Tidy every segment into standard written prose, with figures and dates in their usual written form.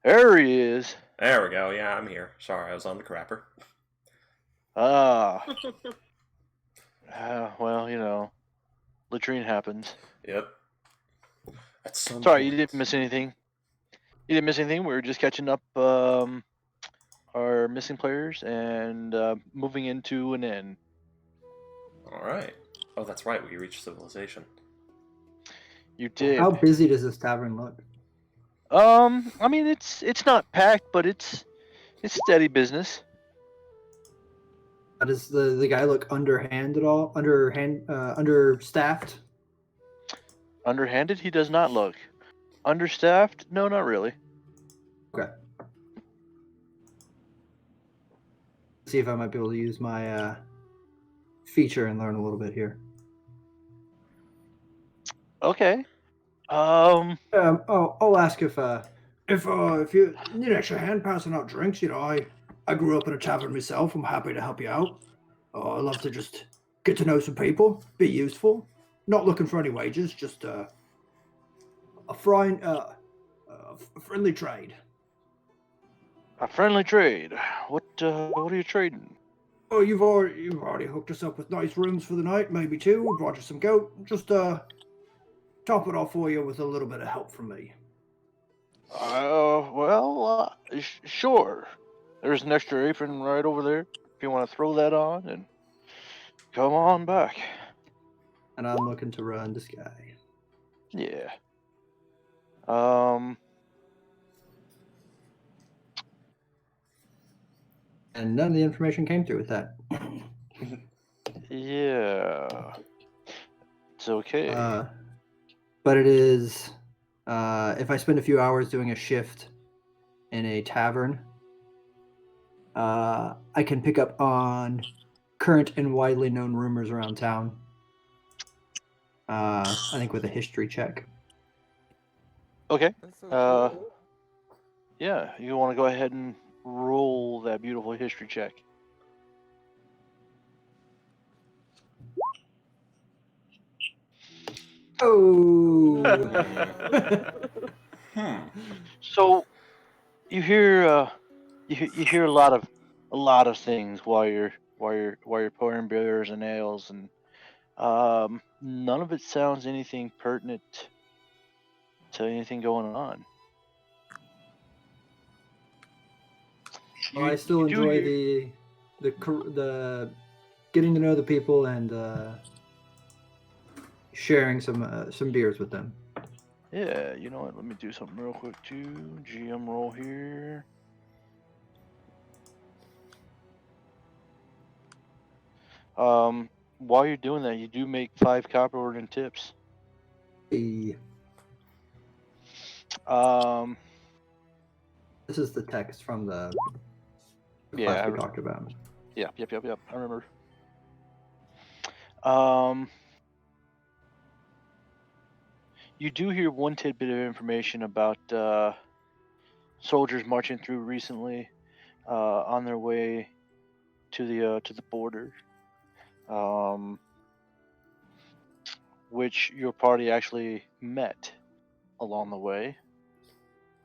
There he is. There we go. Yeah, I'm here. Sorry, I was on the crapper. Ah. Well, latrine happens. Yep. At some Sorry, you point. didn't miss anything. You didn't miss anything. We were just catching up our missing players and moving into an inn. Alright. Oh, that's right. We reached civilization. You did. How busy does this tavern look? I mean, it's not packed, but it's steady business. Does the guy look underhand at all? Understaffed? Underhanded, he does not look. Understaffed? No, not really. Okay. See if I might be able to use my feature and learn a little bit here. Okay. I'll ask if you need an extra hand passing out drinks. I grew up in a tavern myself. I'm happy to help you out. I love to just get to know some people, be useful. Not looking for any wages, just a friendly trade. A friendly trade. What are you trading? Oh, you've already hooked us up with nice rooms for the night, maybe two. We brought you some goat. Just top it off for you with a little bit of help from me. Sure. There's an extra apron right over there. If you want to throw that on and come on back. And I'm looking to run this guy. Yeah. And none of the information came through with that. Yeah. It's okay. But it is, if I spend a few hours doing a shift in a tavern, I can pick up on current and widely known rumors around town. I think with a history check. Okay. That's so cool. Yeah, you want to go ahead and roll that beautiful history check. Oh. So you hear you hear a lot of things while you're pouring beers and ales, and none of it sounds anything pertinent to anything going on. I still enjoy the getting to know the people and sharing some beers with them. Yeah, you know what? Let me do something real quick too. GM roll here. While you're doing that, you do make 5 copper in tips. Hey. This is the text from the class we talked about. Yeah, yep. I remember. You do hear one tidbit of information about soldiers marching through recently on their way to the border, which your party actually met along the way,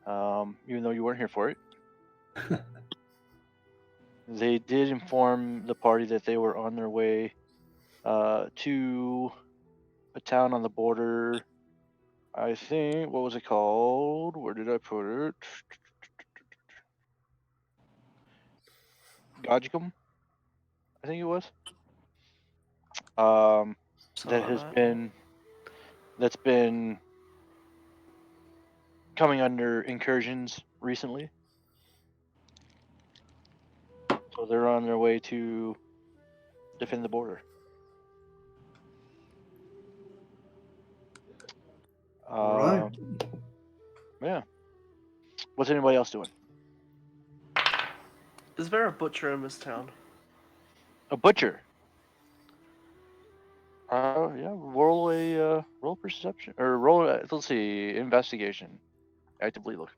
even though you weren't here for it. They did inform the party that they were on their way to a town on the border. I think, what was it called? Where did I put it? Gajicum, I think it was. That's been coming under incursions recently. So they're on their way to defend the border. Right. Yeah. What's anybody else doing? Is there a butcher in this town? A butcher. Yeah. Roll perception or roll. Let's see, investigation. Actively look.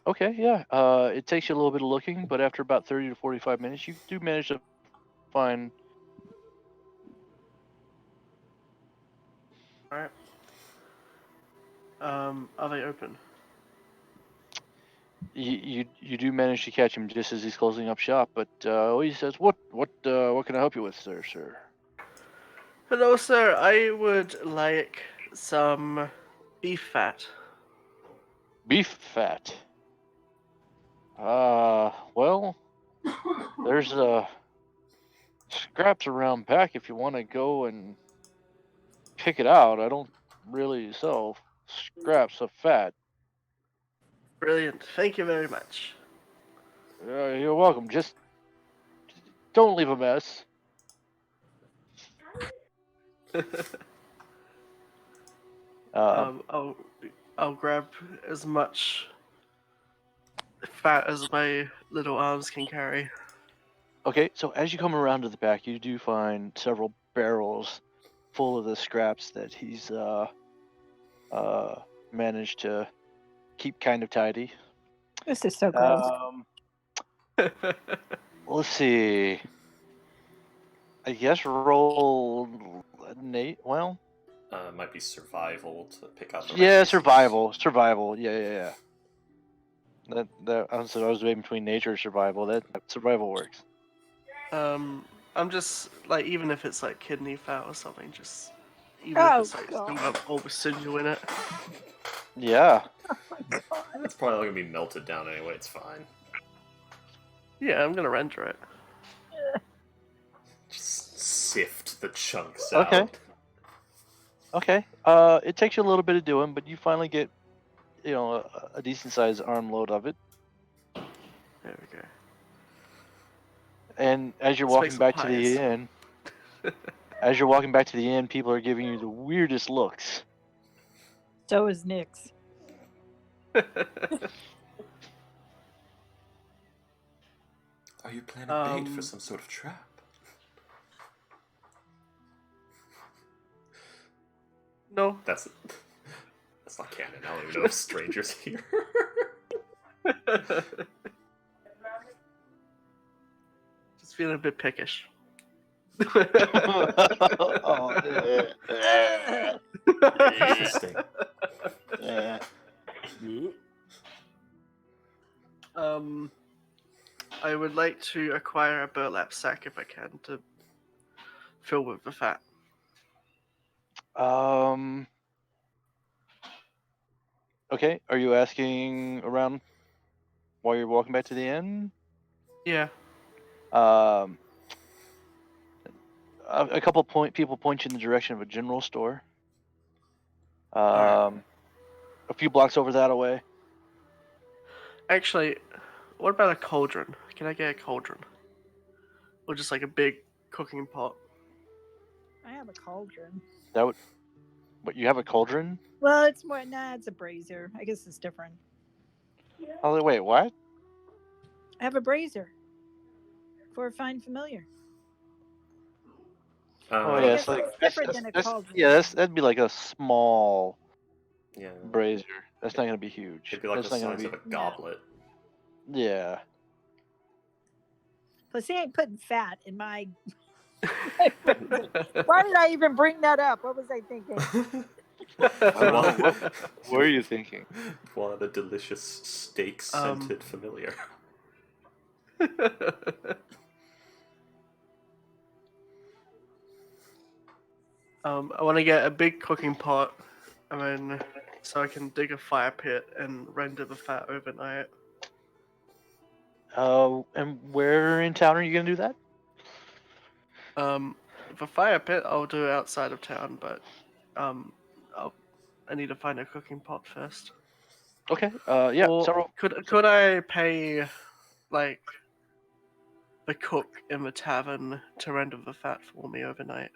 Okay, yeah. It takes you a little bit of looking, but after about 30 to 45 minutes, you do manage to find Alright. Are they open? You do manage to catch him just as he's closing up shop, but he says, what can I help you with, sir? Hello, sir. I would like some beef fat. Beef fat. Well, there's scraps around back if you want to go and pick it out. I don't really sell scraps of fat. Brilliant. Thank you very much. You're welcome. Just don't leave a mess. I'll grab as much fat as my little arms can carry. Okay, so as you come around to the back, you do find several barrels full of the scraps that he's managed to keep kind of tidy. This is so gross. Let's see. I guess roll Nate. Well, Might be survival to pick out the yeah, right survival. Yeah. That I was debating between nature and survival. That survival works. I'm just like, even if it's like kidney fat or something, just even Oh, if it's like still God. got all the sinew in it. Yeah. Oh my god. It's probably not gonna be melted down anyway. It's fine. Yeah, I'm gonna render it. Just sift the chunks Okay. out. Okay. It takes you a little bit of doing, but you finally get, a decent sized armload of it. There we go. And as you're Let's make walking some back to the pies. inn, people are giving you the weirdest looks. So is Nyx. Are you planning bait for some sort of trap? No. That's not canon. I don't even know if strangers here. Just feeling a bit pickish. Oh, Interesting. yeah. I would like to acquire a burlap sack if I can to fill with the fat. Okay. Are you asking around while you're walking back to the inn? Yeah. A couple people point you in the direction of a general store. Alright. A few blocks over that away. Actually, what about a cauldron? Can I get a cauldron? Or just like a big cooking pot? I have a cauldron. But you have a cauldron? Well, it's more. Nah, it's a brazier. I guess it's different. Oh wait, what? I have a brazier for a fine familiar. Oh I yeah, guess it's like it's different than a cauldron. yeah, that'd be like a small Yeah. brazier. That's not gonna be huge. It'd be like That's the not gonna size be. of a goblet. Yeah. Plus, he ain't putting fat in my. Why did I even bring that up? What was I thinking? I don't know. What were you thinking? One of the delicious steak-scented familiar. I want to get a big cooking pot, and then so I can dig a fire pit and render the fat overnight. And where in town are you gonna do that? The fire pit I'll do outside of town, but I need to find a cooking pot first. Okay. Yeah. Or Several. could I pay like the cook in the tavern to render the fat for me overnight?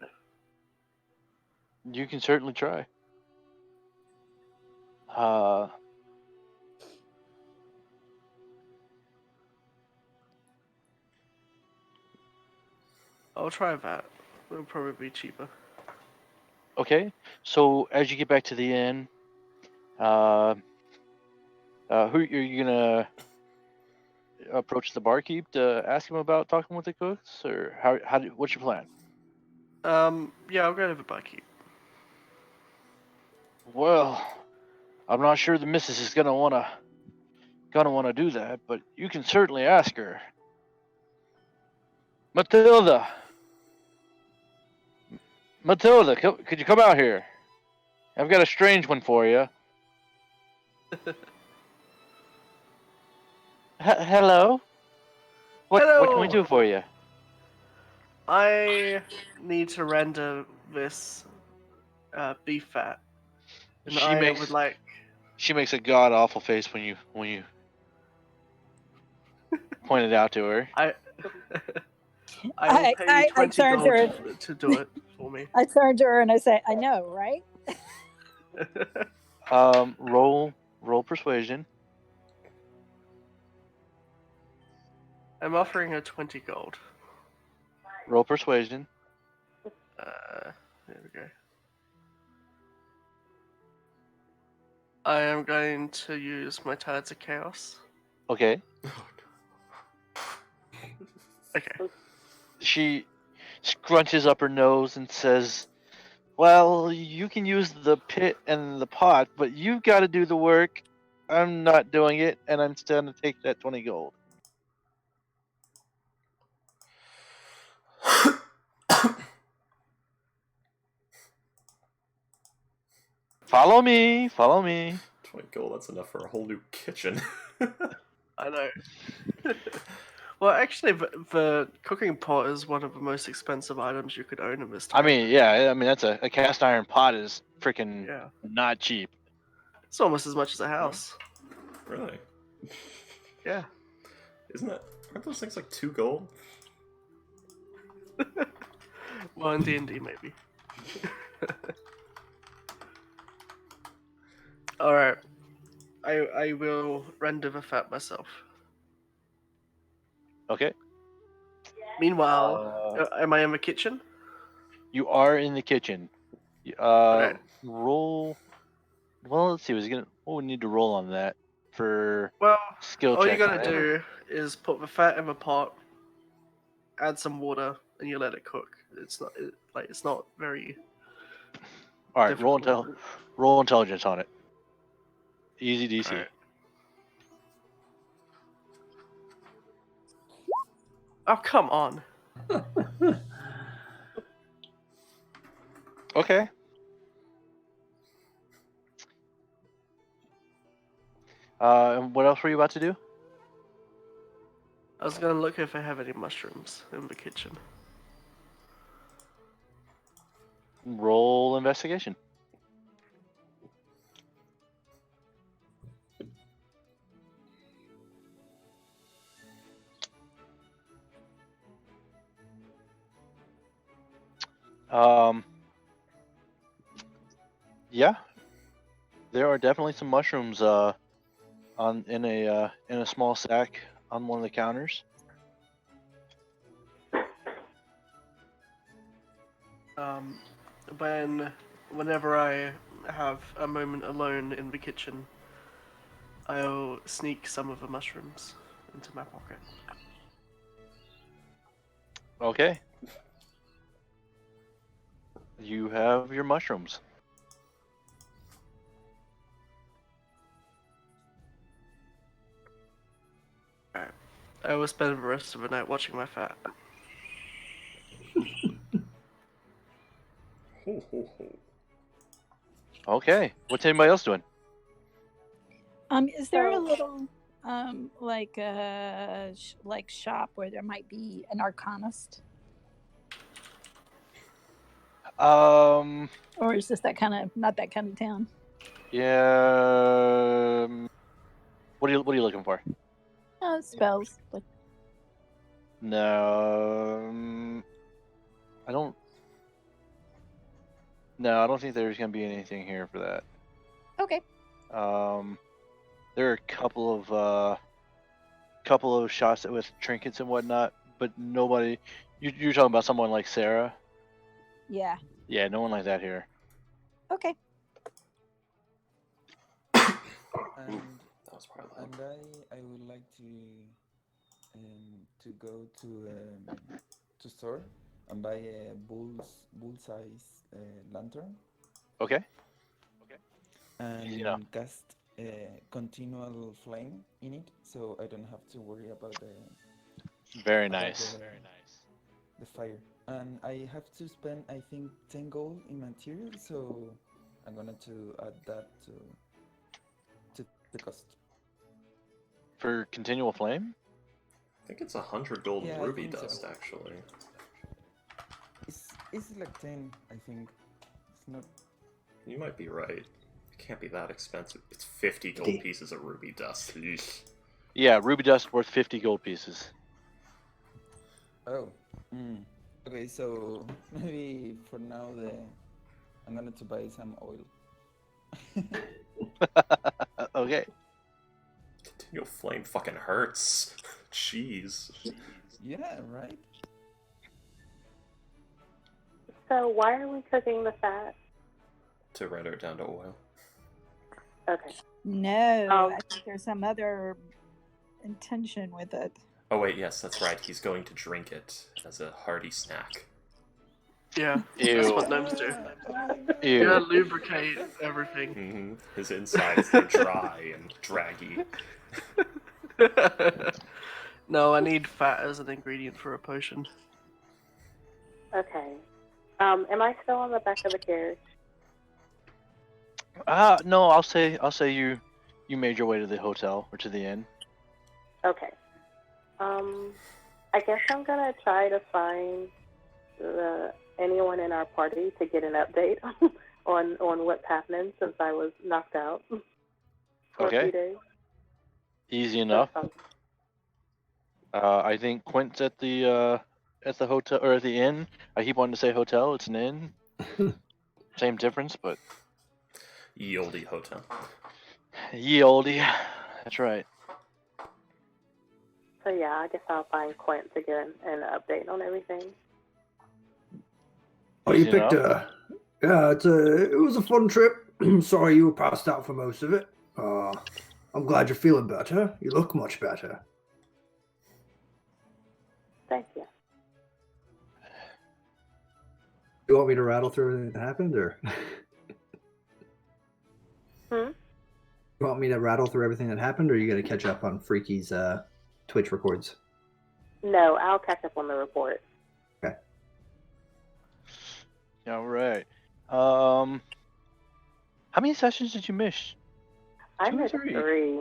You can certainly try. I'll try that. It'll probably be cheaper. Okay. So as you get back to the inn, who are you gonna approach the barkeep to ask him about talking with the cooks, or what's your plan? Yeah, I'll go to the barkeep. Well, I'm not sure the missus is gonna wanna do that, but you can certainly ask her. Matilda, could you come out here? I've got a strange one for you. Hello. What can we Hello. do for you? I need to render this beef fat, and She I would makes like. she makes a god awful face when you point it out to her. I I will pay you I 20 turn to gold her. to do it for me. I turn to her and I say, I know, right? Roll persuasion. I'm offering her 20 gold. Roll persuasion. There we go. I am going to use my Tides of Chaos. Okay. Okay. She scrunches up her nose and says, "Well, you can use the pit and the pot, but you've got to do the work. I'm not doing it, and I'm still going to take that 20 gold." Follow me. 20 gold, that's enough for a whole new kitchen. I know. Well, actually, the cooking pot is one of the most expensive items you could own in this I town. mean, yeah, that's a cast iron pot is freaking Yeah. not cheap. It's almost as much as a house. Really? Yeah. Aren't those things like 2 gold? Well, in D&D, maybe. Alright. I will render the fat myself. Okay. Meanwhile, am I in the kitchen? You are in the kitchen. Okay. Roll. Well, let's see. What we need to roll on that for Well, skill all you check? gotta do is put the fat in the pot, add some water, and you let it cook. It's not very All right. difficult. Roll intelligence on it. Easy DC. Alright. Oh, come on. Okay. And what else were you about to do? I was gonna look if I have any mushrooms in the kitchen. Roll investigation. Yeah, there are definitely some mushrooms in a small sack on one of the counters. Whenever I have a moment alone in the kitchen, I'll sneak some of the mushrooms into my pocket. Okay. You have your mushrooms. Alright. I will spend the rest of the night watching my fat. Ho, ho, ho. Okay. What's anybody else doing? Is there a little like shop where there might be an arcanist, or is this not that kind of town? Yeah. What are you looking for? Spells. Like, No. I don't. No, I don't think there's gonna be anything here for that. okay. There are a couple of shops with trinkets and whatnot, but nobody. You're talking about someone like Sarah? Yeah. Yeah, no one like that here. Okay. That was probably loud. And I would like to go to store and buy a bull size lantern. Okay. Easy enough. and cast a continual flame in it, so I don't have to worry about Very about nice. the fire. And I have to spend, I think, 10 gold in materials, so I'm gonna to add that to the cost. For continual flame? I think it's 100 gold Yeah, I ruby think so. dust, actually. It's like 10, I think. It's not. You might be right. It can't be that expensive. It's 50 gold D- pieces of ruby dust. Eesh. Yeah, ruby dust worth 50 gold pieces. Oh. Mm. Okay, so maybe for now I'm gonna to buy some oil. Okay. Continual flame fucking hurts. Jeez. Yeah, right. So why are we cooking the fat? To render it down to oil. Okay. No, Um, I think there's some other intention with it. Oh wait, yes, that's right. He's going to drink it as a hearty snack. Yeah, Ew. that's what gnomes do. Ew. Yeah, lubricate everything. Mm-hmm. His insides, they're dry and draggy. No, I need fat as an ingredient for a potion. Okay. Am I still on the back of the carriage? No, I'll say you made your way to the hotel or to the inn. Okay. I guess I'm gonna try to find anyone in our party to get an update on what's happening since I was knocked out for a Okay. few days. Easy enough. So, I think Quint's at the hotel or at the inn. I keep wanting to say hotel. It's an inn. Same difference, but Ye olde hotel. ye olde. That's right. so yeah, I guess I'll find Quint to get an update on everything. Oh, you Easy picked enough. yeah, it was a fun trip. Sorry you were passed out for most of it. I'm glad you're feeling better. You look much better. Thank you. You want me to rattle through everything that happened, or Hmm? you want me to rattle through everything that happened, or are you gonna catch up on Freaky's Twitch records? No, I'll catch up on the report. All right. How many sessions did you miss? I 2 or missed 3? 3.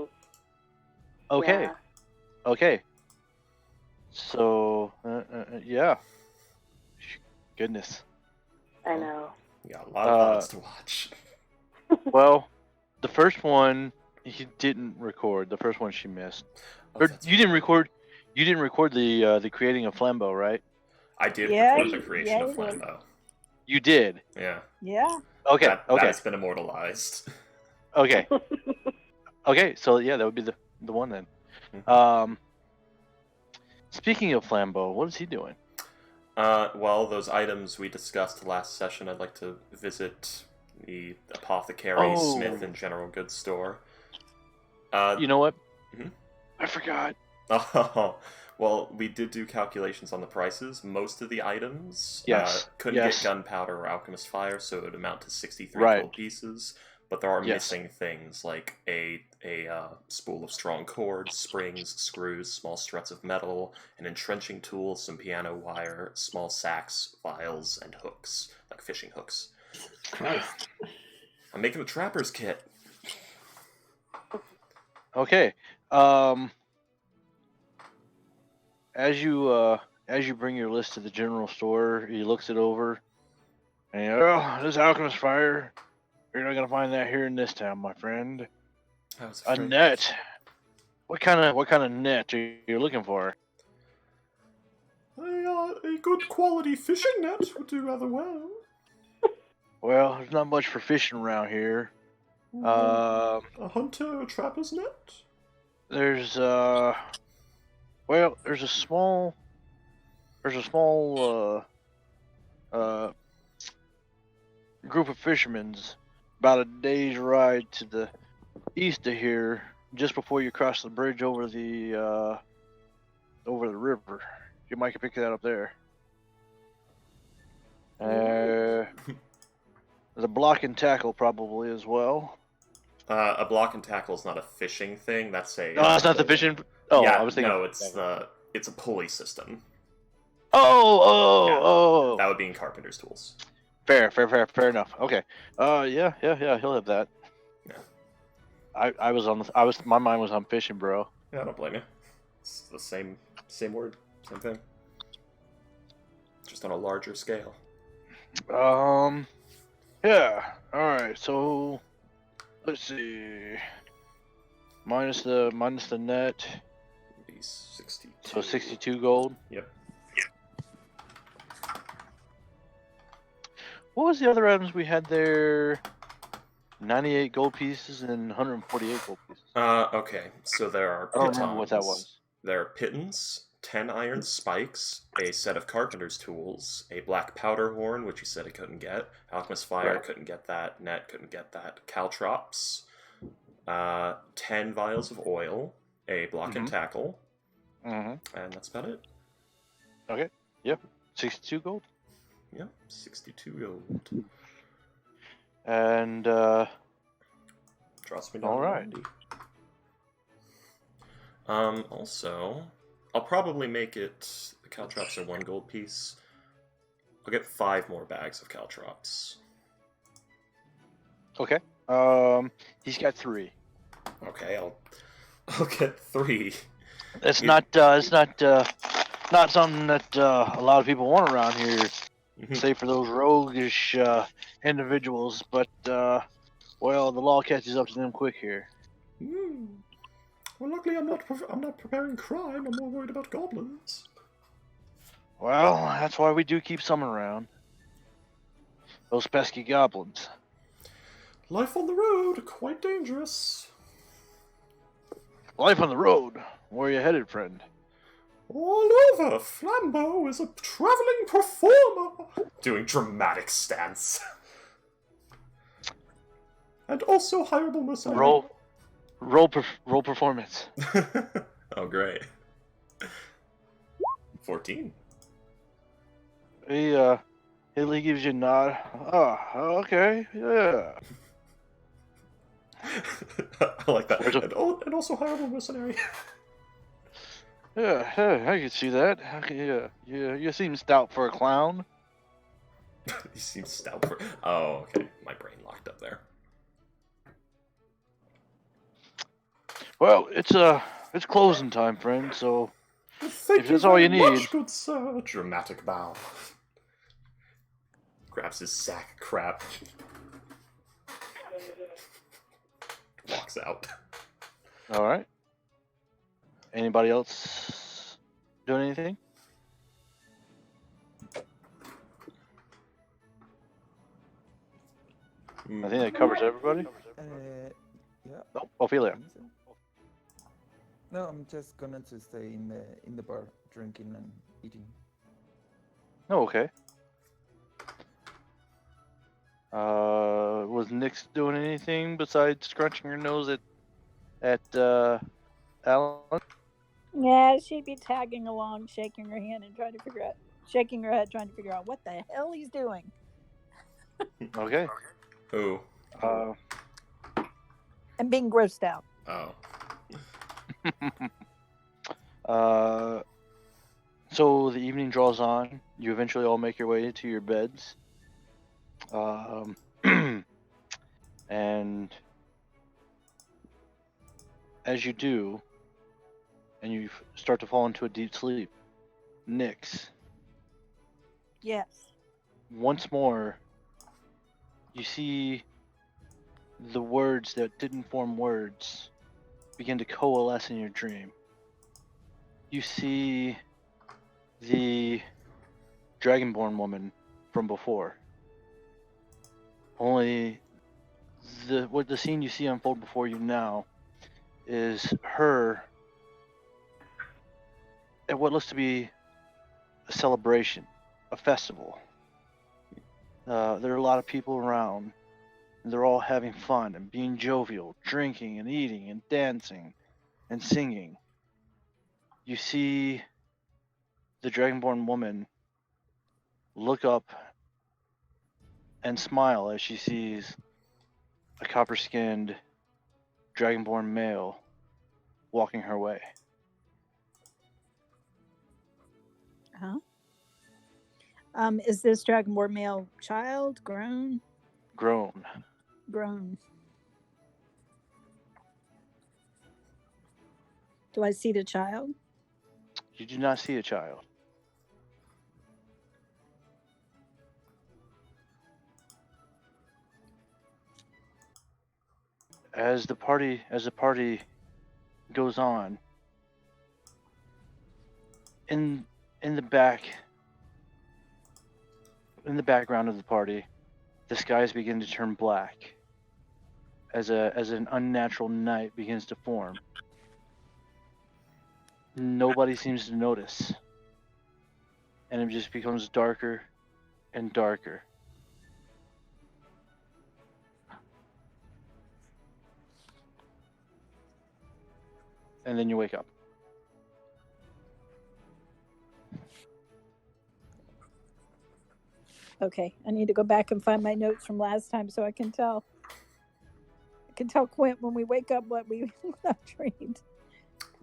Okay. Yeah. Okay. So, yeah. Goodness. I know. You got a lot of VODs to watch. Well, the first one he didn't record. The first one she missed. Oh, Or that's you didn't right. record. You didn't record the creating of Flambeau, right? I did Yeah, record the you- creation yeah, of you did. Flambeau. You did. Yeah. Yeah. Okay. That Okay. has been immortalized. Okay. Okay. So yeah, that would be the one then. Mhm. Speaking of Flambeau, what is he doing? Well, those items we discussed last session, I'd like to visit the apothecary, Oh. smith, and general goods store. You know what? Mhm. I forgot. Oh, well, we did do calculations on the prices. Most of the items Yes, couldn't yes. get gunpowder or alchemist fire, so it would amount to 63 Right. gold pieces. But there are Yes. missing things like a spool of strong cords, springs, screws, small struts of metal, an entrenching tool, some piano wire, small sacks, vials, and hooks, like fishing hooks. Christ. I'm making a trapper's kit. Okay. As you bring your list to the general store, he looks it over, and oh, this alchemist fire. You're not gonna find that here in this town, my friend. I was A afraid. net. What kind of net are you looking for? A good quality fishing net would do rather well. Well, there's not much for fishing around here. A hunter or trapper's net? There's there's a small group of fishermen's about a day's ride to the east of here, just before you cross the bridge over the river. You might pick that up there. There's a block and tackle probably as well. A block and tackle is not a fishing thing. That's a. No, it's not the fishing. Oh, yeah, I was thinking. no, it's a pulley system. Oh, Yeah, oh. That would be in carpenter's tools. Fair enough. Okay. Yeah. He'll have that. Yeah. My mind was on fishing, bro. Yeah, I don't blame you. It's the same word, same thing. Just on a larger scale. Yeah. All right. So, let's see. Minus the net. Be 62. So 62 gold. Yep. What was the other items we had there? 98 gold pieces and 148 gold pieces. Okay. So there are I don't remember what that was. There are pitons, 10 iron spikes, a set of carpenter's tools, a black powder horn, which you said he couldn't get. Alchemist fire, Right. couldn't get that. Net, couldn't get that. Caltrops, 10 vials of oil, a block and tackle, and that's about it. Okay. Yep. 62 gold. Yep, 62 gold. And Drops me down all to right. 90. Also, I'll probably make it. The caltrops are 1 gold piece. I'll get 5 more bags of caltrops. Okay. He's got 3. Okay, I'll get 3. It's not something that a lot of people want around here, save for those roguish individuals. But well, the law catches up to them quick here. Well, luckily I'm not preparing crime. I'm more worried about goblins. Well, that's why we do keep some around. Those pesky goblins. Life on the road, quite dangerous. Life on the road. Where are you headed, friend? All over. Flambeau is a traveling performer. Doing dramatic stance. And also hireable mercenary. Roll performance. Oh, great. 14. He gives you a nod. Oh, okay, yeah. I like that. And also hireable mercenary. Yeah, I can see that. Yeah, you seem stout for a clown. He seems stout for. Oh, okay. My brain locked up there. Well, it's closing time, friend. So Thank if that's all you very need, much, good sir. Dramatic bow. Grabs his sack of crap. Walks out. all right. Anybody else doing anything? I think that covers everybody. Yeah. Oh, Ophelia. I think so. No, I'm just gonna to stay in the bar, drinking and eating. Oh, okay. Was Nyx doing anything besides scrunching her nose at Alan? Yeah, she'd be tagging along, shaking her head, trying to figure out what the hell he's doing. Okay. Who? And being grossed out. Oh. So the evening draws on. You eventually all make your way to your beds. And as you do, and you start to fall into a deep sleep, Nyx, Yes. once more, you see the words that didn't form words begin to coalesce in your dream. You see the Dragonborn woman from before. Only the scene you see unfold before you now is her at what looks to be a celebration, a festival. There are a lot of people around, and they're all having fun and being jovial, drinking and eating and dancing and singing. You see the Dragonborn woman look up and smile as she sees a copper-skinned dragonborn male walking her way. Huh? Is this dragonborn male child, grown? Grown. Grown. Do I see the child? You do not see a child. As the party goes on, in the background of the party, the skies begin to turn black as an unnatural night begins to form. Nobody seems to notice, and it just becomes darker and darker. And then you wake up. Okay, I need to go back and find my notes from last time so I can tell Quint when we wake up what we dreamed.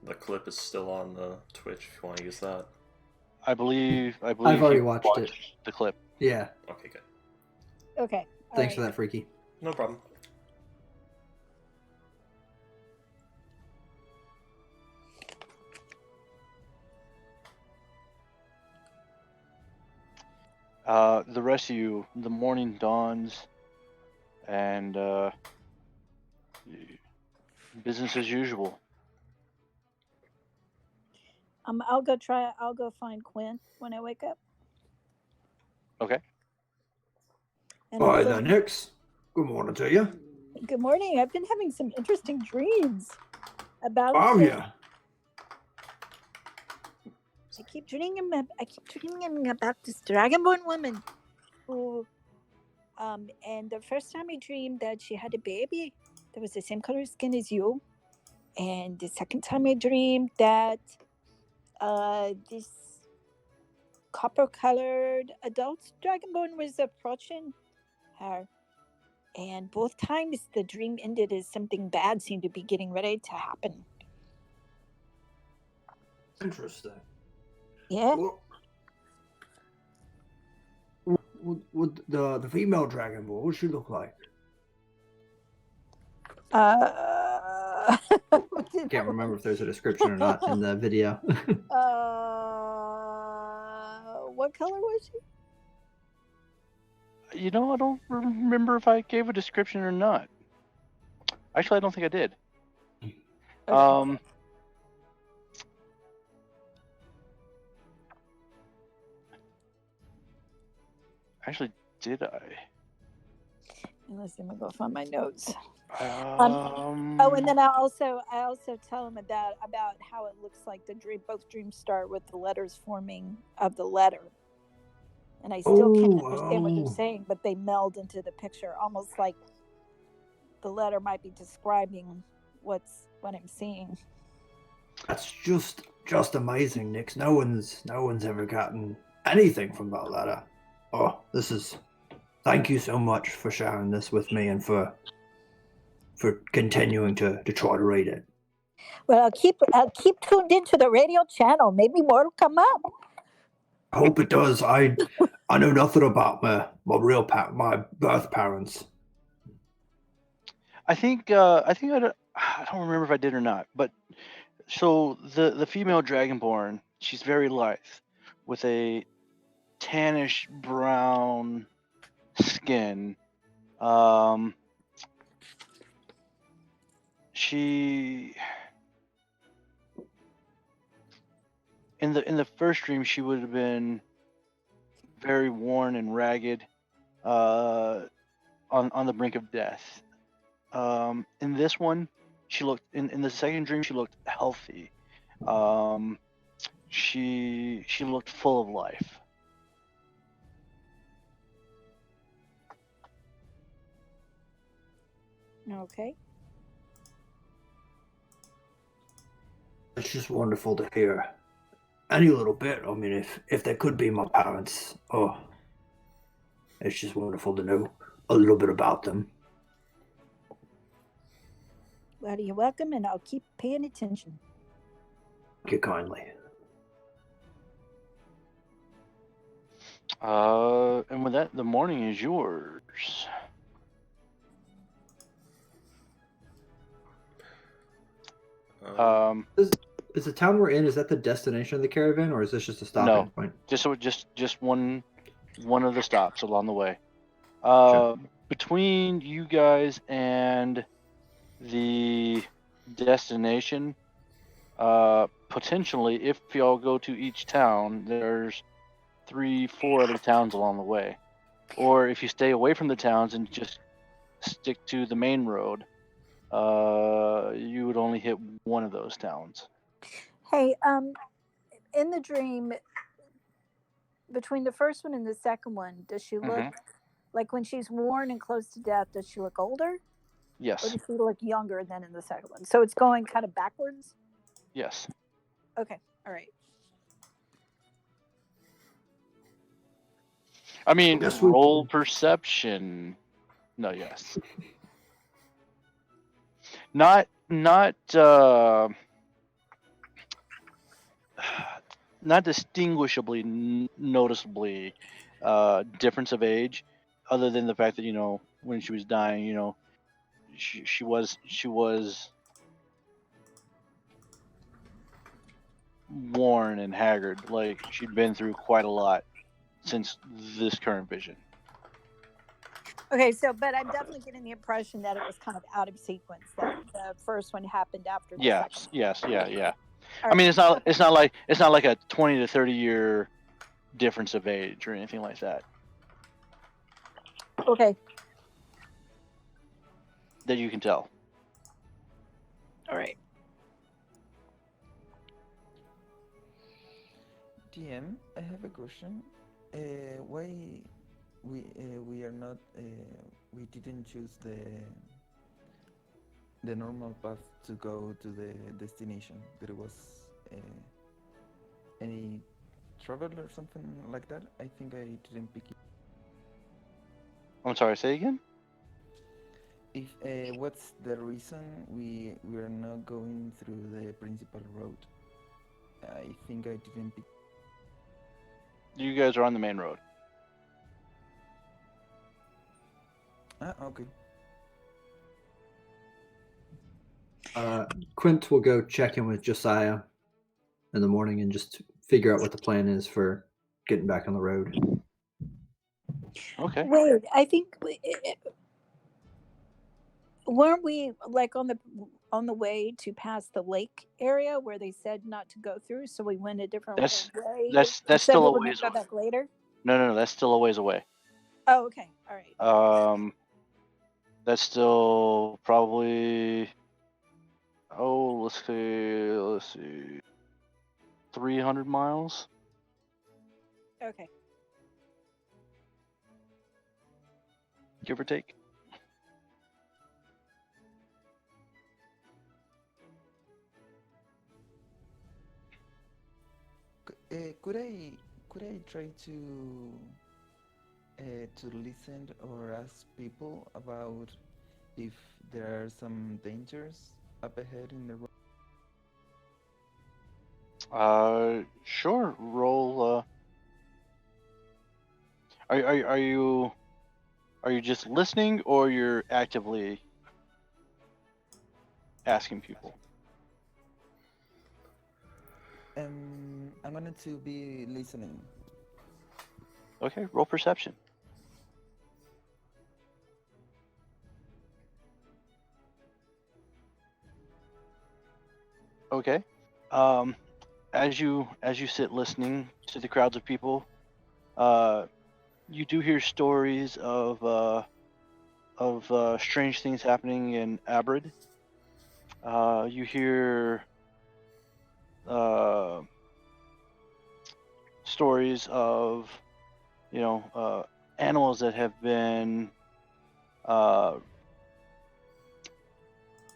The clip is still on the Twitch if you want to use that. I believe I've already you watched it. the clip. Yeah. Okay, good. Okay. Thanks for that, Freaky. No problem. The rest of you, the morning dawns, and business as usual. I'll go find Quinn when I wake up. Okay. And All right also- then, Nix. Good morning to you. Good morning. I've been having some interesting dreams about. Oh, yeah. I keep dreaming about this dragonborn woman who, and the first time I dreamed that she had a baby that was the same color skin as you, and the second time I dreamed that this copper-colored adult dragonborn was approaching her, and both times the dream ended as something bad seemed to be getting ready to happen. Interesting. Yeah. Would the female dragon ball, what does she look like? Can't remember if there's a description or not in the video. What color was she? You know, I don't remember if I gave a description or not. Actually, I don't think I did. Okay. Actually, did I? Unless I'm gonna go find my notes. Um, Oh, and then I also tell him about how it looks like both dreams start with the letters forming of the letter, and I still can't understand what they're saying, but they meld into the picture, almost like the letter might be describing what I'm seeing. That's just amazing, Nix. No one's ever gotten anything from that letter. Oh, thank you so much for sharing this with me and for continuing to try to read it. Well, I'll keep tuned into the radio channel. Maybe more will come up. I hope it does. I know nothing about my birth parents. I don't remember if I did or not, but so the female dragonborn, she's very lithe, with a tannish brown skin. She in the first dream she would have been very worn and ragged, on the brink of death. In this one, she looked in the second dream she looked healthy. She looked full of life. Okay. It's just wonderful to hear any little bit. I mean, if they could be my parents, it's just wonderful to know a little bit about them. Well, you're welcome, and I'll keep paying attention. Thank you kindly. And with that, the morning is yours. Is the town we're in, is that the destination of the caravan, or is this just a stopping point? Just one of the stops along the way. Sure. Between you guys and the destination, potentially, if y'all go to each town, there's 3-4 other towns along the way. Or if you stay away from the towns and just stick to the main road, you would only hit one of those towns. Hey, in the dream, between the first one and the second one, does she look like when she's worn and close to death? Does she look older? Or Yes. does she look younger than in the second one? So it's going kind of backwards. Yes. Okay. All right. I mean, Guess we roll can- perception. No, yes. Not not distinguishably noticeably difference of age, other than the fact that when she was dying, she was worn and haggard, like she'd been through quite a lot since this current vision. Okay, but I'm definitely getting the impression that it was kind of out of sequence. That the first one happened after the Yes, second. yeah. All I mean, right. it's not like a 20 to 30 year difference of age or anything like that Okay. that you can tell. All right. DM, I have a question. Why we are not we didn't choose the normal path to go to the destination? There was any trouble or something like that? I think I didn't pick it. I'm sorry, say again? If what's the reason we are not going through the principal road? I think I didn't pick. You guys are on the main road. Okay. Quint will go check in with Josiah in the morning and just figure out what the plan is for getting back on the road. Okay. Wait, I think weren't we like on the way to pass the lake area where they said not to go through? So we went a different way. That's Said still we a were gonna ways go away. back later. No, that's still a ways away. Oh, okay. All right. That's still probably let's see 300 miles. Okay. Give or take. Could I try to listen or ask people about if there are some dangers up ahead in the road? Sure. Roll. Are you just listening, or you're actively asking people? I'm going to be listening. Okay. Roll perception. Okay. As you sit listening to the crowds of people, you do hear stories of strange things happening in Abrid. You hear stories of animals that have been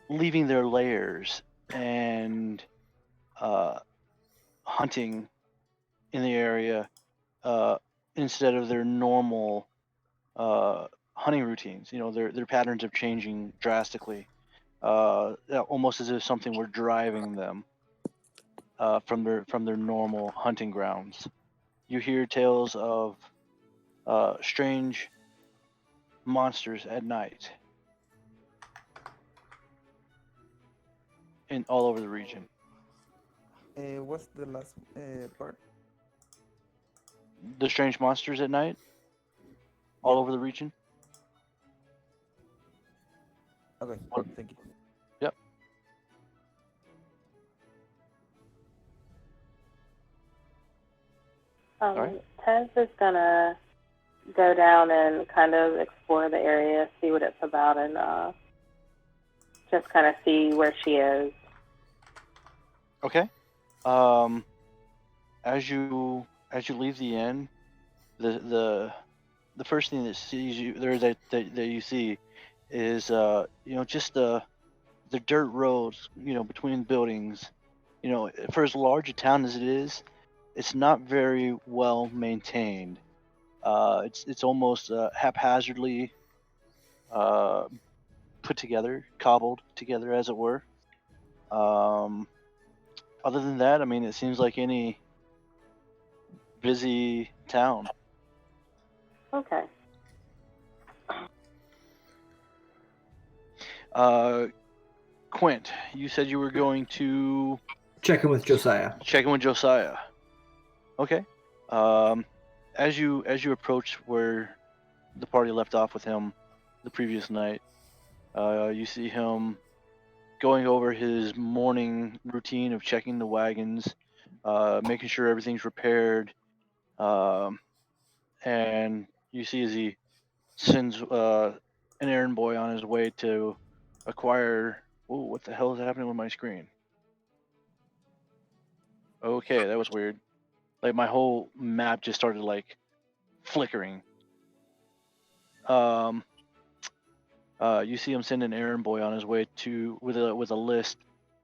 leaving their lairs and hunting in the area instead of their normal hunting routines. Their patterns of changing drastically. almost as if something were driving them from their normal hunting grounds. You hear tales of strange monsters at night in all over the region. What's the last part? The strange monsters at night all Yeah. over the region. Okay, thank you. Yep. Alright. Tez is gonna go down and kind of explore the area, see what it's about, and just kind of see where she is. Okay. As you leave the inn, the first thing that sees you there that you see is just the dirt roads between buildings. For as large a town as it is, it's not very well maintained. It's almost haphazardly put together, cobbled together, as it were. Other than that, I mean, it seems like any busy town. Okay. Quint, you said you were going to Check in with Josiah. check in with Josiah. Okay. As you approach where the party left off with him the previous night, you see him going over his morning routine of checking the wagons, making sure everything's repaired, and you see as he sends an errand boy on his way to acquire. Oh, what the hell is happening with my screen? Okay, that was weird. Like my whole map just started like flickering. You see him send an errand boy on his way to with a list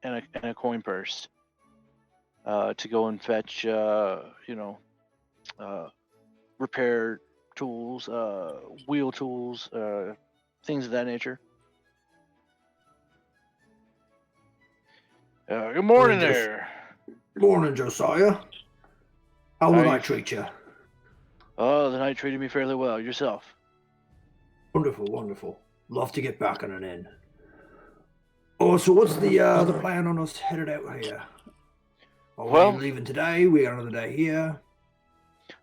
and a coin purse to go and fetch repair tools, wheel tools, things of that nature. Good morning there. Morning, Josiah. How will I Nice. treat you? Oh, the night treated me fairly well. Yourself? Wonderful, wonderful. Love to get back on an inn. Oh, so what's the plan on us headed out here? Are Well- we leaving today? We got another day here.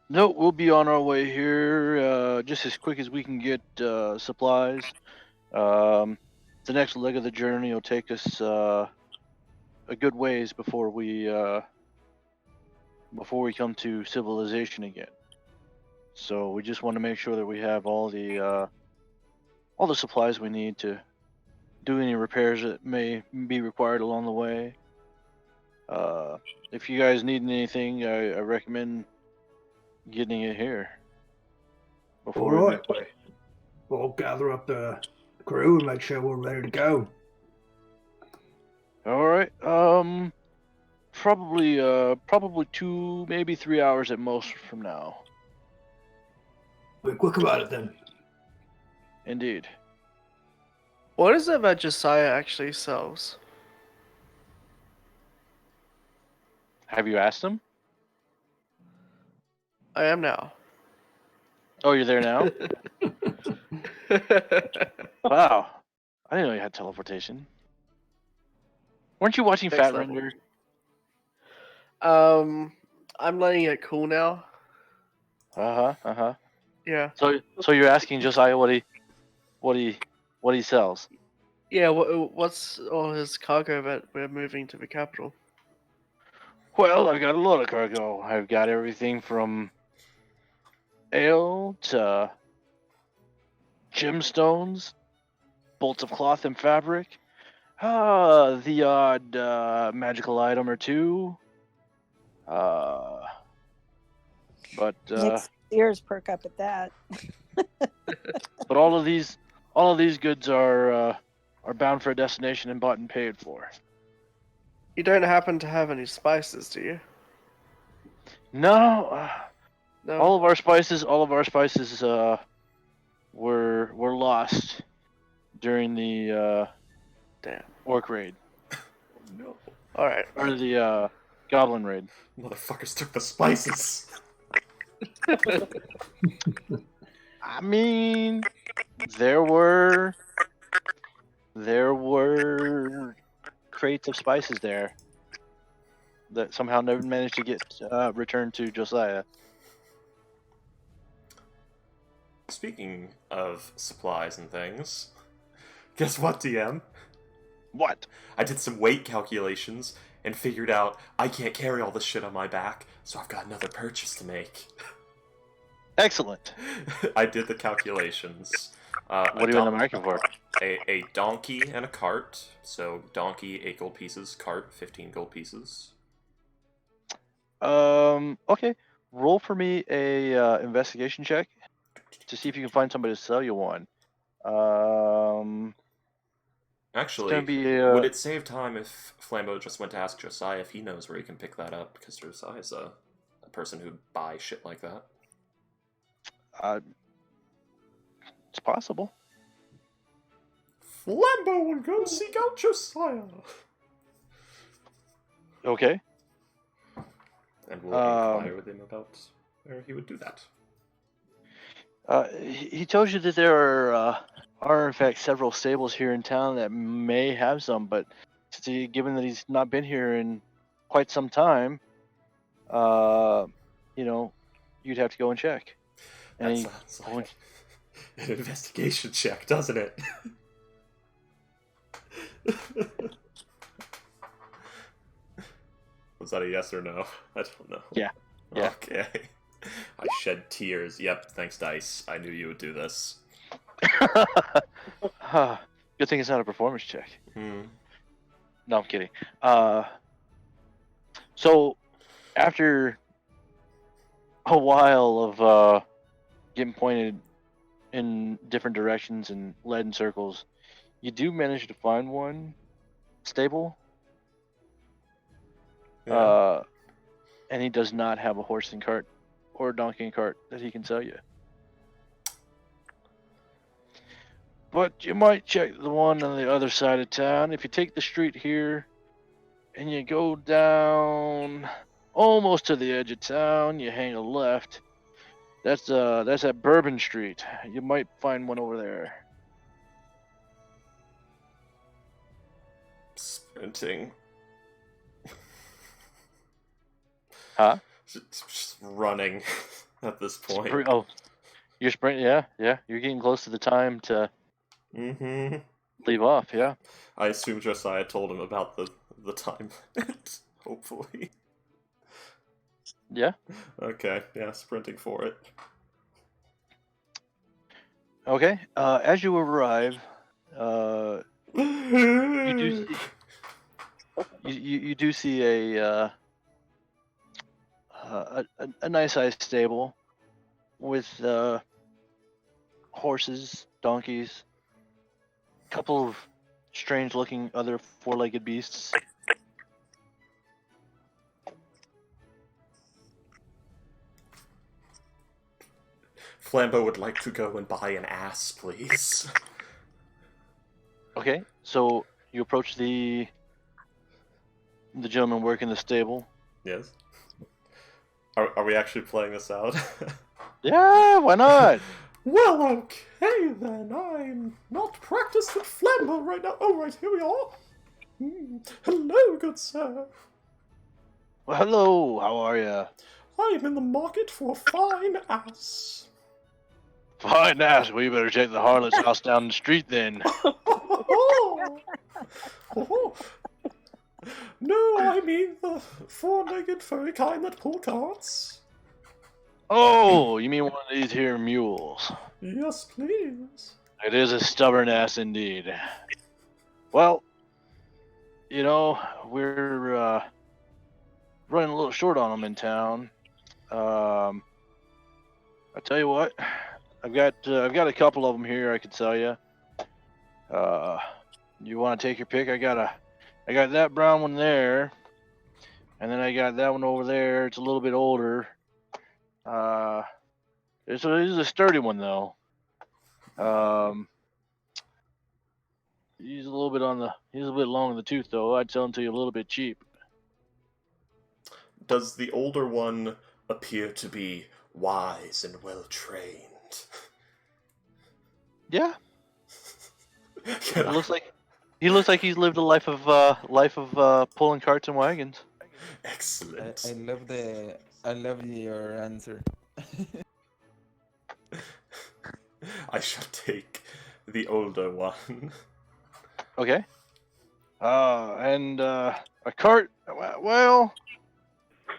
No, we'll be on our way here just as quick as we can get supplies. The next leg of the journey will take us a good ways before we come to civilization again. So we just want to make sure that we have all the supplies we need to do any repairs that may be required along the way. If you guys need anything, I recommend getting it here before we Alright. make way. We'll gather up the crew and make sure we're ready to go. All right. Probably 2, maybe 3 hours at most from now. Be quick about it then. Indeed. What is it that Josiah actually sells? Have you asked him? I am now. Oh, you're there now? Wow. I didn't know you had teleportation. Weren't you watching Next Fat level. Render? I'm letting it cool now. Uh-huh. Yeah. So you're asking Josiah what he sells? Yeah, what's all his cargo that we're moving to the capital? Well, I've got a lot of cargo. I've got everything from ale to gemstones, bolts of cloth and fabric, the odd magical item or two. But Nick's ears perk up at that. but all of these goods are bound for a destination and bought and paid for. You don't happen to have any spices, do you? No, No. all of our spices were lost during the Damn. Orc raid. No. All right. Or the goblin raid. Motherfuckers took the spices. I mean, there were crates of spices there that somehow never managed to get returned to Josiah. Speaking of supplies and things, guess what, DM? What? I did some weight calculations and figured out I can't carry all this shit on my back, so I've got another purchase to make. Excellent. I did the calculations. What do you want the market for? A donkey and a cart. So donkey 8 gold pieces, cart 15 gold pieces. Okay. Roll for me a investigation check to see if you can find somebody to sell you one. Actually, gonna be, would it save time if Flambeau just went to ask Josiah if he knows where he can pick that up? Because Josiah's a person who buys shit like that. It's possible. Flambeau will go seek out Josiah. Okay. And we'll inquire with him about where he would do that. He tells you that there are in fact several stables here in town that may have some, but given that he's not been here in quite some time, you'd have to go and check. That sounds like an investigation check, doesn't it? Was that a yes or no? I don't know. Yeah. Okay. I shed tears. Yep, thanks, Dice. I knew you would do this. Good thing it's not a performance check. No, I'm kidding. So, after a while of getting pointed in different directions and led in circles, you do manage to find one stable. Yeah. And he does not have a horse and cart or a donkey and cart that he can sell you. But you might check the one on the other side of town. If you take the street here and you go down almost to the edge of town, you hang a left. That's at Bourbon Street. You might find one over there. Sprinting. Huh? Just running at this point. You're sprinting. Yeah. You're getting close to the time to leave off. Yeah. I assume Josiah told him about the time limit. Hopefully. Yeah. Okay. Yeah. Sprinting for it. Okay. As you arrive, you do see a nice sized stable with horses, donkeys, a couple of strange looking other 4-legged beasts. Flambeau would like to go and buy an ass, please. Okay, so you approach the gentleman working the stable. Yes. Are we actually playing this out? Yeah, why not? Well, okay then. I'm not practiced with Flambeau right now. Oh, right, here we are. Hello, good sir. Well, hello, how are you? I am in the market for a fine ass. Fine ass. Well, you better check the harlot's house down the street then. No, I mean the 4-legged furry kind that pull carts. Oh, you mean one of these here mules? Yes, please. It is a stubborn ass indeed. Well, we're running a little short on them in town. I tell you what, I've got a couple of them here I could sell you. You want to take your pick? I got that brown one there, and then I got that one over there. It's a little bit older. This is a sturdy one though. He's a little bit long in the tooth, though. I'd sell him to you a little bit cheap. Does the older one appear to be wise and well trained? Yeah, Can he looks like he's lived a life of pulling carts and wagons. Excellent. I love your answer. I shall take the older one. Okay. And a cart. Well,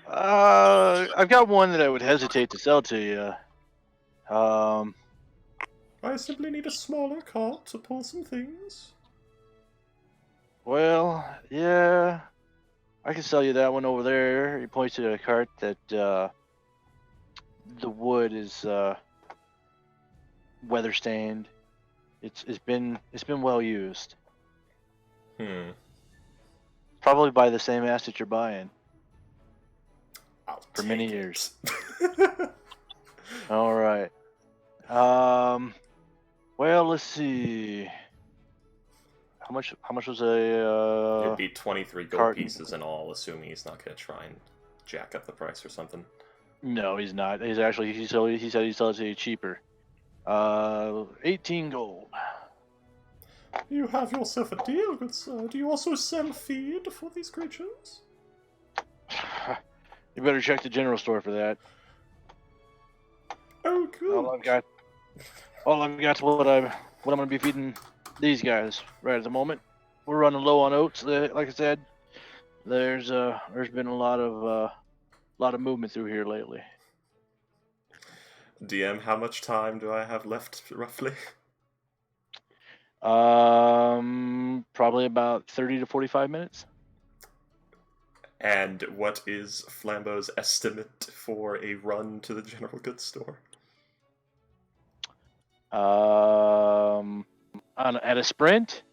I've got one that I would hesitate to sell to you. I simply need a smaller cart to pull some things. Well, yeah, I can sell you that one over there. He points to a cart that the wood is weather stained. It's been well used. Probably by the same ass that you're buying. I'll For take many it. years. All right. Well, let's see. How much was It'd a be 23 gold cart? pieces in all, assuming he's not going to try and jack up the price or something. No, he's not. He said he'd sell it to you cheaper. 18 gold. You have yourself a deal, good sir. Do you also sell feed for these creatures? You better check the general store for that. Oh, good. All I've got is what I'm gonna be feeding these guys right at the moment. We're running low on oats. Like I said, there's been a lot of movement through here lately. DM, how much time do I have left, roughly? Probably about 30 to 45 minutes. And what is Flambeau's estimate for a run to the general goods store? At a sprint.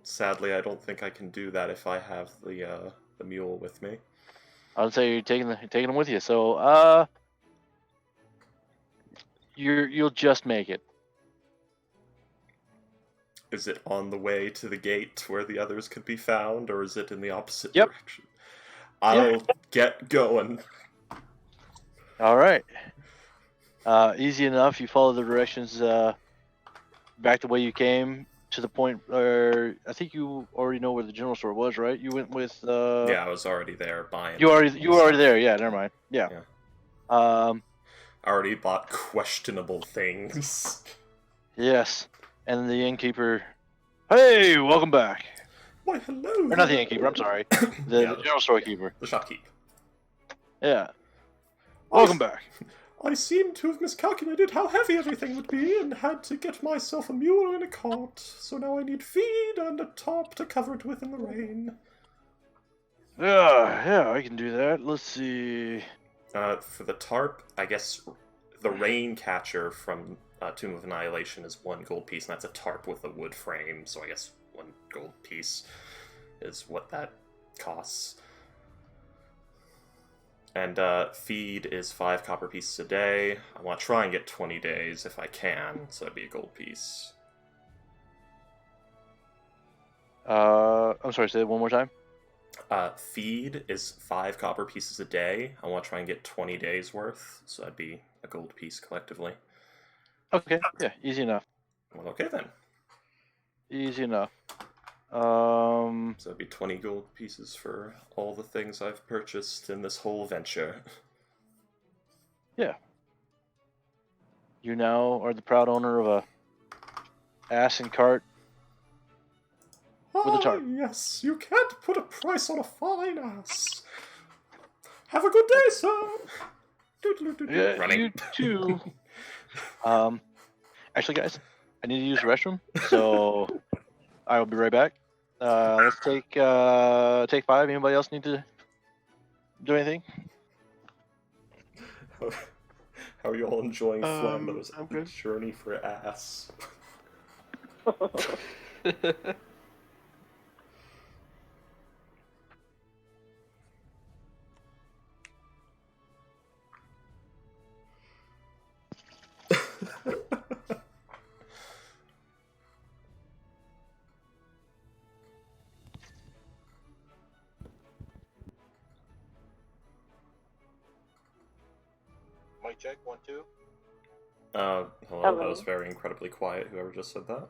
Sadly, I don't think I can do that if I have the mule with me. I'll say you're taking them with you. So you'll just make it. Is it on the way to the gate where the others could be found, or is it in the opposite Yep. direction? I'll get going. All right. Easy enough. You follow the directions back the way you came to the point where I think you already know where the general store was, right? You went with. Yeah, I was already there buying. You were already there. Yeah, never mind. Yeah. I already bought questionable things. Yes. And the innkeeper. Hey, welcome back. Why, hello. Or not the innkeeper. I'm sorry. The general store keeper. The shopkeep. Yeah. Welcome back. I seem to have miscalculated how heavy everything would be and had to get myself a mule and a cart. So now I need feed and a tarp to cover it with in the rain. Yeah, I can do that. Let's see. For the tarp, I guess the rain catcher from Tomb of Annihilation is 1 gold piece, and that's a tarp with a wood frame, so I guess 1 gold piece is what that costs. And feed is 5 copper pieces a day. I want to try and get 20 days if I can, so that'd be a gold piece. I'm sorry, say that one more time. Feed is 5 copper pieces a day. I want to try and get 20 days worth, so that'd be a gold piece collectively. Okay, yeah, easy enough. Well, okay then. Easy enough. So that'd be 20 gold pieces for all the things I've purchased in this whole venture. Yeah. You now are the proud owner of a ass and cart with a tarp. Yes, you can't put a price on a fine ass. Have a good day, sir. Yeah, Running. you too. Actually, guys, I need to use the restroom, so I will be right back. Let's take 5. Anybody else need to do anything? How are you all enjoying Flambeau's I'm good. journey for ass? check, 1, 2. Hello, Hello. that was very incredibly quiet, whoever just said that.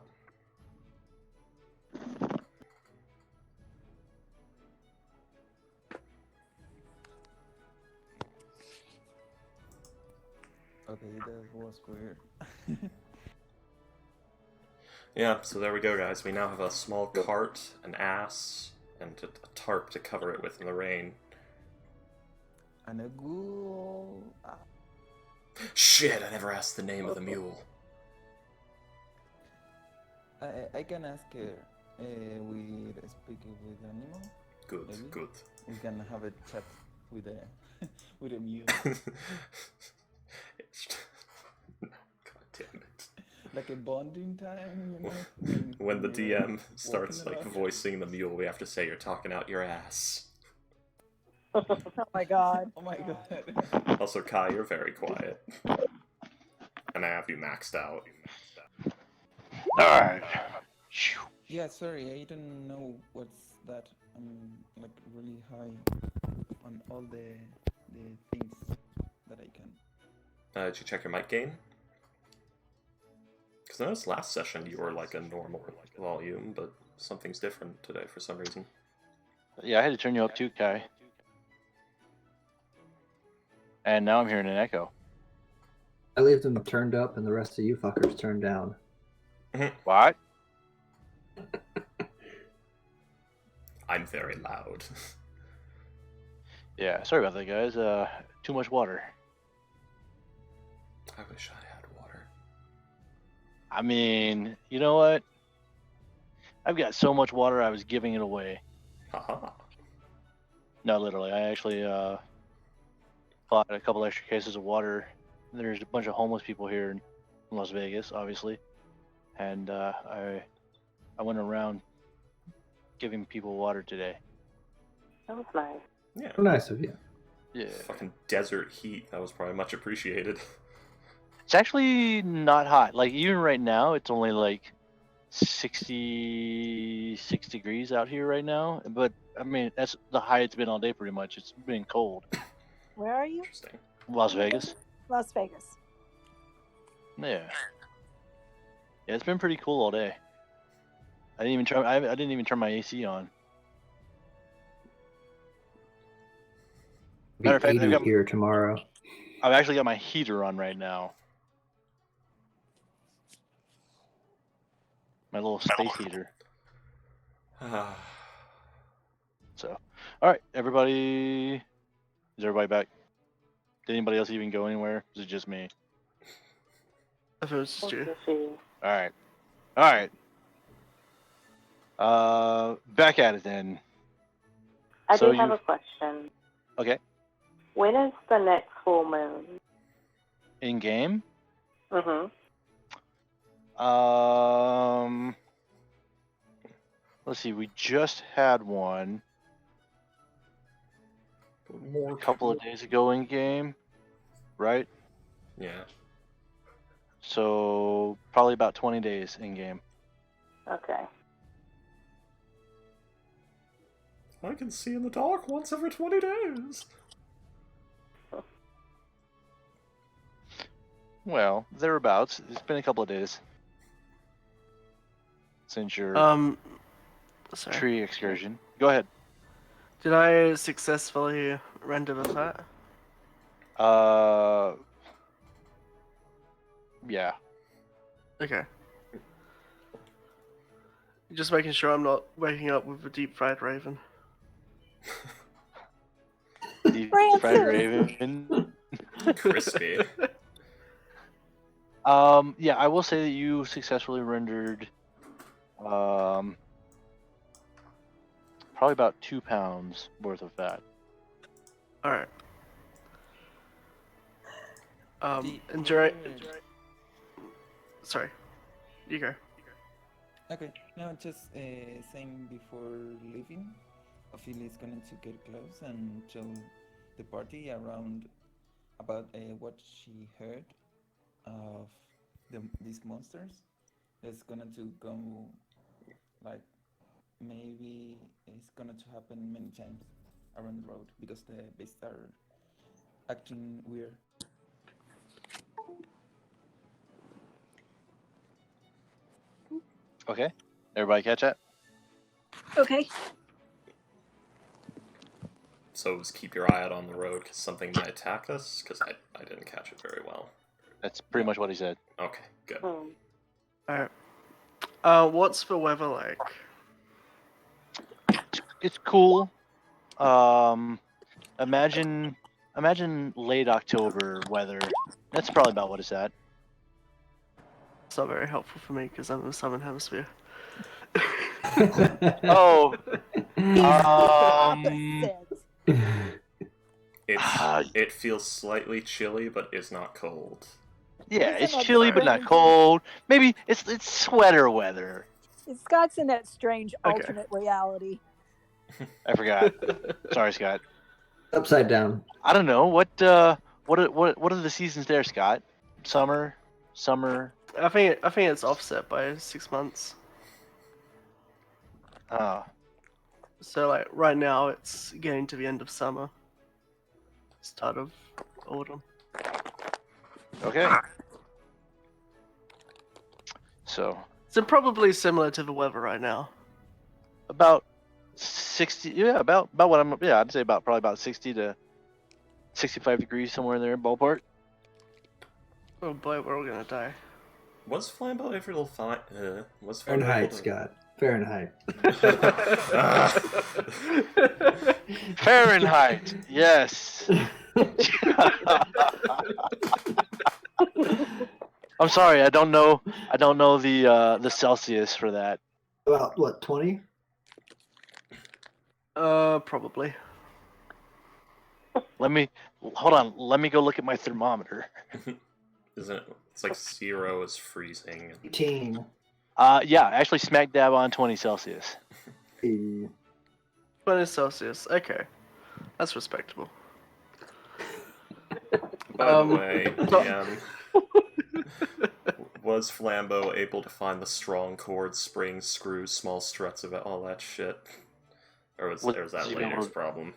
Okay, that was weird. Yeah, so there we go, guys. We now have a small cart, an ass, and a tarp to cover it with in the rain. And a ghoul. Shit, I never asked the name of the mule. I can ask her. We speak with animal. Good, Maybe? good. We can have a chat with a with a mule, God damn it. like a bonding time, you know. When the you're DM starts walking like along. voicing the mule, we have to say you're talking out your ass. Oh my god. Oh my god. Also, Kai, you're very quiet. And I have you maxed out. Alright. Yeah, sorry, I don't know what's that. I'm like really high on all the things that I can. Did you check your mic gain? Because I noticed last session you were like a normal volume, but something's different today for some reason. Yeah, I had to turn you up too, Kai. And now I'm hearing an echo. I leave them turned up and the rest of you fuckers turned down. What? I'm very loud. Yeah, sorry about that, guys. Too much water. I wish I had water. I mean, you know what? I've got so much water, I was giving it away. Haha. No, literally. I actually bought a couple extra cases of water. There's a bunch of homeless people here in Las Vegas, obviously. And I went around giving people water today. That was nice. Yeah. Nice of you. Yeah. Fucking desert heat. That was probably much appreciated. It's actually not hot. Like, even right now, it's only like 66 degrees out here right now. But, I mean, that's the high it's been all day pretty much. It's been cold. Where are you? Interesting. Las Vegas. Las Vegas. Yeah. Yeah, it's been pretty cool all day. I didn't even turn my AC on. Be Matter of fact, 80 here tomorrow. I've actually got my heater on right now. My little space heater. So, all right, everybody. Is everybody back? Did anybody else even go anywhere? Is it just me? I thought it was just you. All right. All right. Back at it then. I So do have you- a question. Okay. When is the next full moon? In game. Mm-hmm. Let's see. We just had one a couple of days ago in game, right? Yeah. So probably about 20 days in game. Okay. I can see in the dark once every 20 days. Well, thereabouts. It's been a couple of days since your Sorry. tree excursion. Go ahead. Did I successfully render the flat? Yeah. Okay. Just making sure I'm not waking up with a deep fried raven. Deep fried raven. Crispy. Yeah, I will say that you successfully rendered, probably about 2 pounds worth of fat. Alright. The Enjoy. other- Sorry. You go. Okay, no, just saying before leaving, Ophelia is going to get close and tell the party around about what she heard of these monsters. It's going to go like maybe it's going to happen many times around the road because the beasts are acting weird. Okay. Everybody catch that? Okay. So just keep your eye out on the road because something might attack us. Because I didn't catch it very well. That's pretty much what he said. Okay, good. Alright. What's the weather like? It's cool. Imagine late October weather. That's probably about what it's at. It's not very helpful for me because I'm in the southern hemisphere. Oh. Opposite. It feels slightly chilly, but it's not cold. Yeah, Isn't it's that chilly but not strange? cold. Maybe it's sweater weather. Scott's in that strange Okay. alternate reality. I forgot. Sorry, Scott. Upside down. I don't know what are the seasons there, Scott? Summer. I think it's offset by 6 months. So like right now it's getting to the end of summer. Start of autumn. Okay. So So probably similar to the weather right now. about 60. Yeah, about what I'm. Yeah, I'd say probably about 60 to 65 degrees somewhere in there, ballpark. Oh boy, we're all gonna die. Was Flambeau able to find? Was Flambeau Fahrenheit, able to... Scott. Fahrenheit. Fahrenheit. Yes. I'm sorry, I don't know the Celsius for that. About what, 20? Probably. Let me go look at my thermometer. Isn't it? It's like 0 is freezing. 18. Yeah, actually smack dab on 20 Celsius. 20 Celsius. Okay, that's respectable. By the way, DM, was Flambeau able to find the strong cords, springs, screws, small struts of it, all that shit? Or was that later's problem?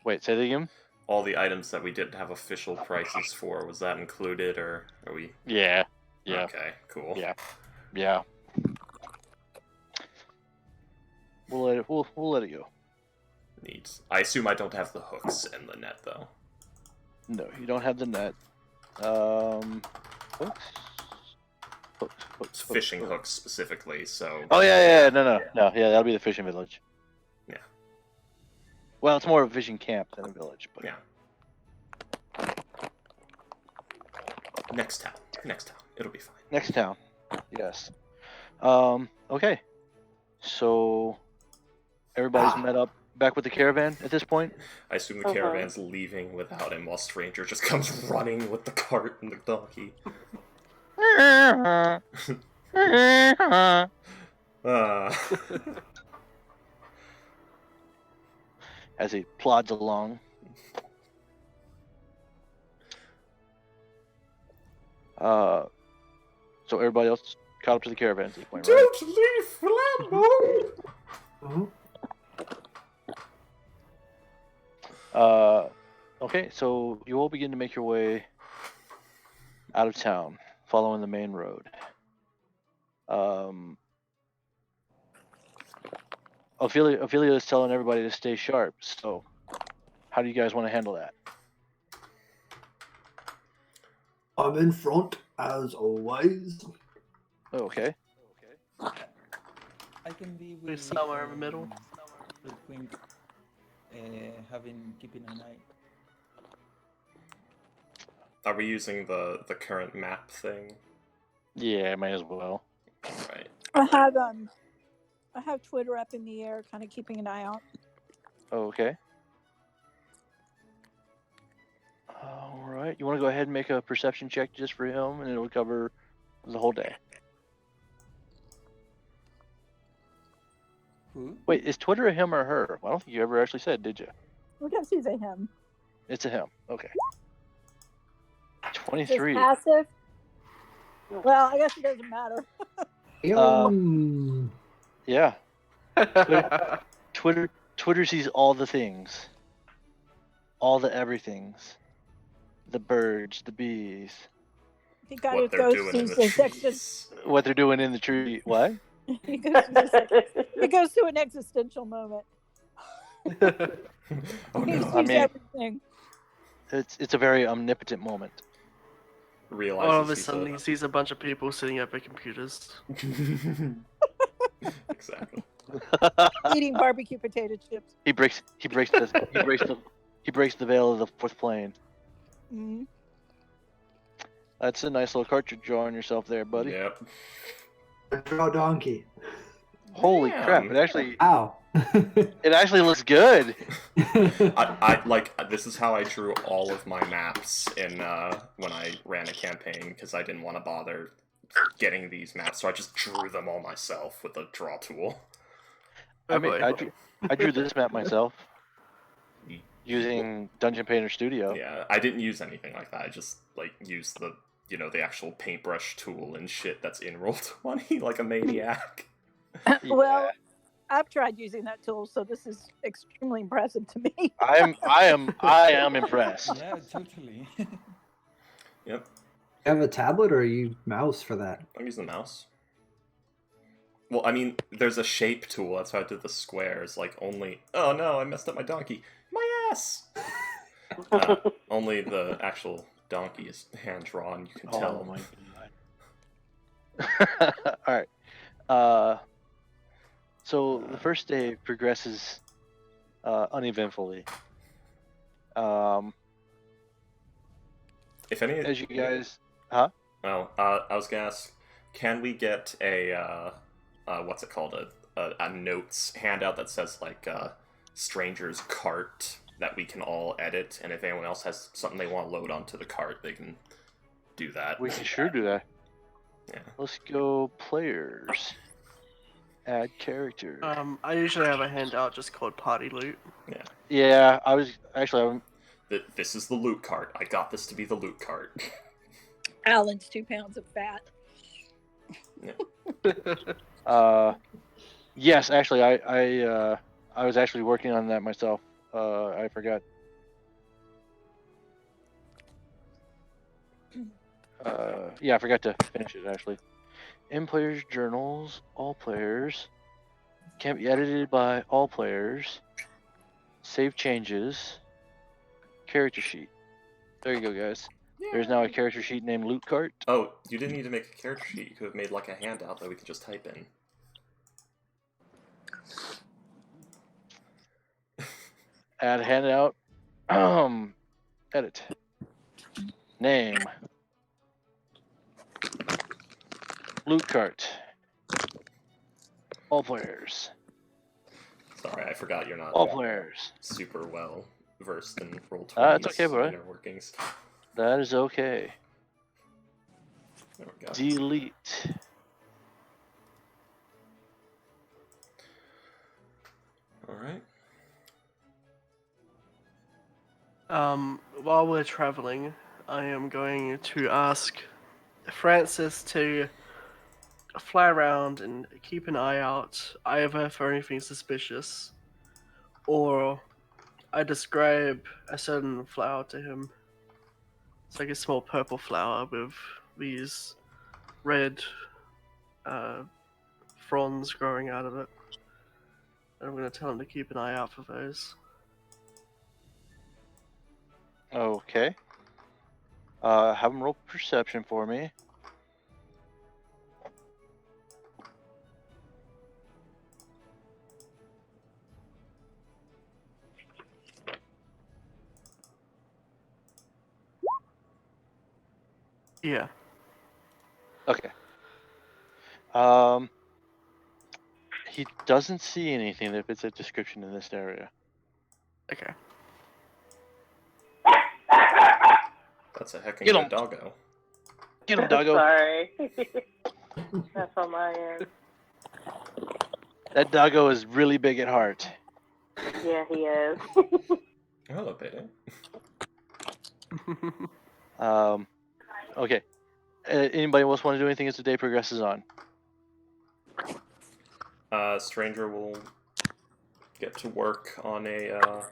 Wait, say that again? All the items that we didn't have official prices for, was that included, or are we... Yeah. Okay, cool. Yeah. We'll let it go. Neat. I assume I don't have the hooks and the net, though. No, you don't have the net. Hooks? Fishing hooks, specifically, so... Oh, yeah, no, yeah, that'll be the fishing village. Yeah. Well, it's more of a fishing camp than a village, but... Yeah. Next town. It'll be fine. Next town. Yes. Okay. So, everybody's met up back with the caravan at this point? I assume the caravan's leaving without him, while Stranger just comes running with the cart and the donkey. As he plods along. So everybody else caught up to the caravan at this point, right? Don't leave Flambeau! Okay, so you all begin to make your way out of town, following the main road. Ophelia is telling everybody to stay sharp, so how do you guys want to handle that? I'm in front, as always. Oh, okay. I can be We're with somewhere in the middle. With Quint, keeping an eye. Are we using the current map thing? Yeah, might as well. Right. I have Twitter up in the air, kind of keeping an eye out. Oh, okay. All right. You want to go ahead and make a perception check just for him, and it'll cover the whole day. Who? Wait, is Twitter a him or her? I don't think you ever actually said, did you? I guess he's a him. It's a him. Okay. Is 23. passive? Well, I guess it doesn't matter. Yeah. Twitter sees all the things. All the everythings. The birds, the bees. He got What his they're ghost doing in sees the his extra trees. what they're doing in the tree. What? It goes through an existential moment. Oh He no! I sees mean- everything. It's a very omnipotent moment. Realizes All of a he's sudden, he sees a bunch of people sitting at their computers. Exactly. Eating barbecue potato chips. he breaks the veil of the fourth plane. Mm. That's a nice little cartridge draw on yourself there, buddy. Yep. Draw donkey. Holy Damn. crap! It Ow. actually looks good. I like this is how I drew all of my maps in when I ran a campaign because I didn't want to bother getting these maps, so I just drew them all myself with a draw tool. I drew this map myself Ye- using Dungeon Painter Studio. Yeah, I didn't use anything like that. I just like used the the actual paintbrush tool and shit that's in Roll20 like a maniac. Well, I've tried using that tool, so this is extremely impressive to me. I am impressed. Yeah, totally. Yep, You have a tablet or you mouse for that? I'm using the mouse. Well, I mean, there's a shape tool. That's why I did the squares. Like only. Oh no, I messed up my donkey. My ass. Only the actual donkey is hand drawn. You can tell. Oh my god. All right. So the first day progresses uneventfully. If any, As you guys, huh? oh, I was gonna ask, can we get a what's it called? A notes handout that says like stranger's cart that we can all edit, and if anyone else has something they want to load onto the cart, they can do that. We can sure do that. Yeah. Let's go players. Add character. I usually have a handout just called Party Loot. Yeah, I was actually. This is the loot cart. I got this to be the loot cart. Alan's 2 pounds of fat. Yes, actually, I was actually working on that myself. I forgot. Yeah, I forgot to finish it actually. In players' journals, all players can be edited by all players. Save changes. Character sheet. There you go, guys. There's now a character sheet named Loot Cart. Oh, you didn't need to make a character sheet. You could have made like a handout that we could just type in. Add handout. Edit. Name. Loot Cart. All players. Sorry, I forgot you're not All players. super well versed in Roll20's It's okay, bro. inner workings. That is okay. There we go. Delete. Alright. While we're traveling, I am going to ask Francis to fly around and keep an eye out either for anything suspicious, or I describe a certain flower to him. It's like a small purple flower with these red fronds growing out of it. And I'm going to tell him to keep an eye out for those. Okay. Have them roll perception for me. Yeah. Okay. He doesn't see anything that fits a description in this area. Okay. That's a heckin' Get good 'em. doggo. Get him, doggo. Sorry. That's on my end. That doggo is really big at heart. Yeah, he is. Hello, Payday. Okay. Anybody else want to do anything as the day progresses on? Stranger will get to work on no,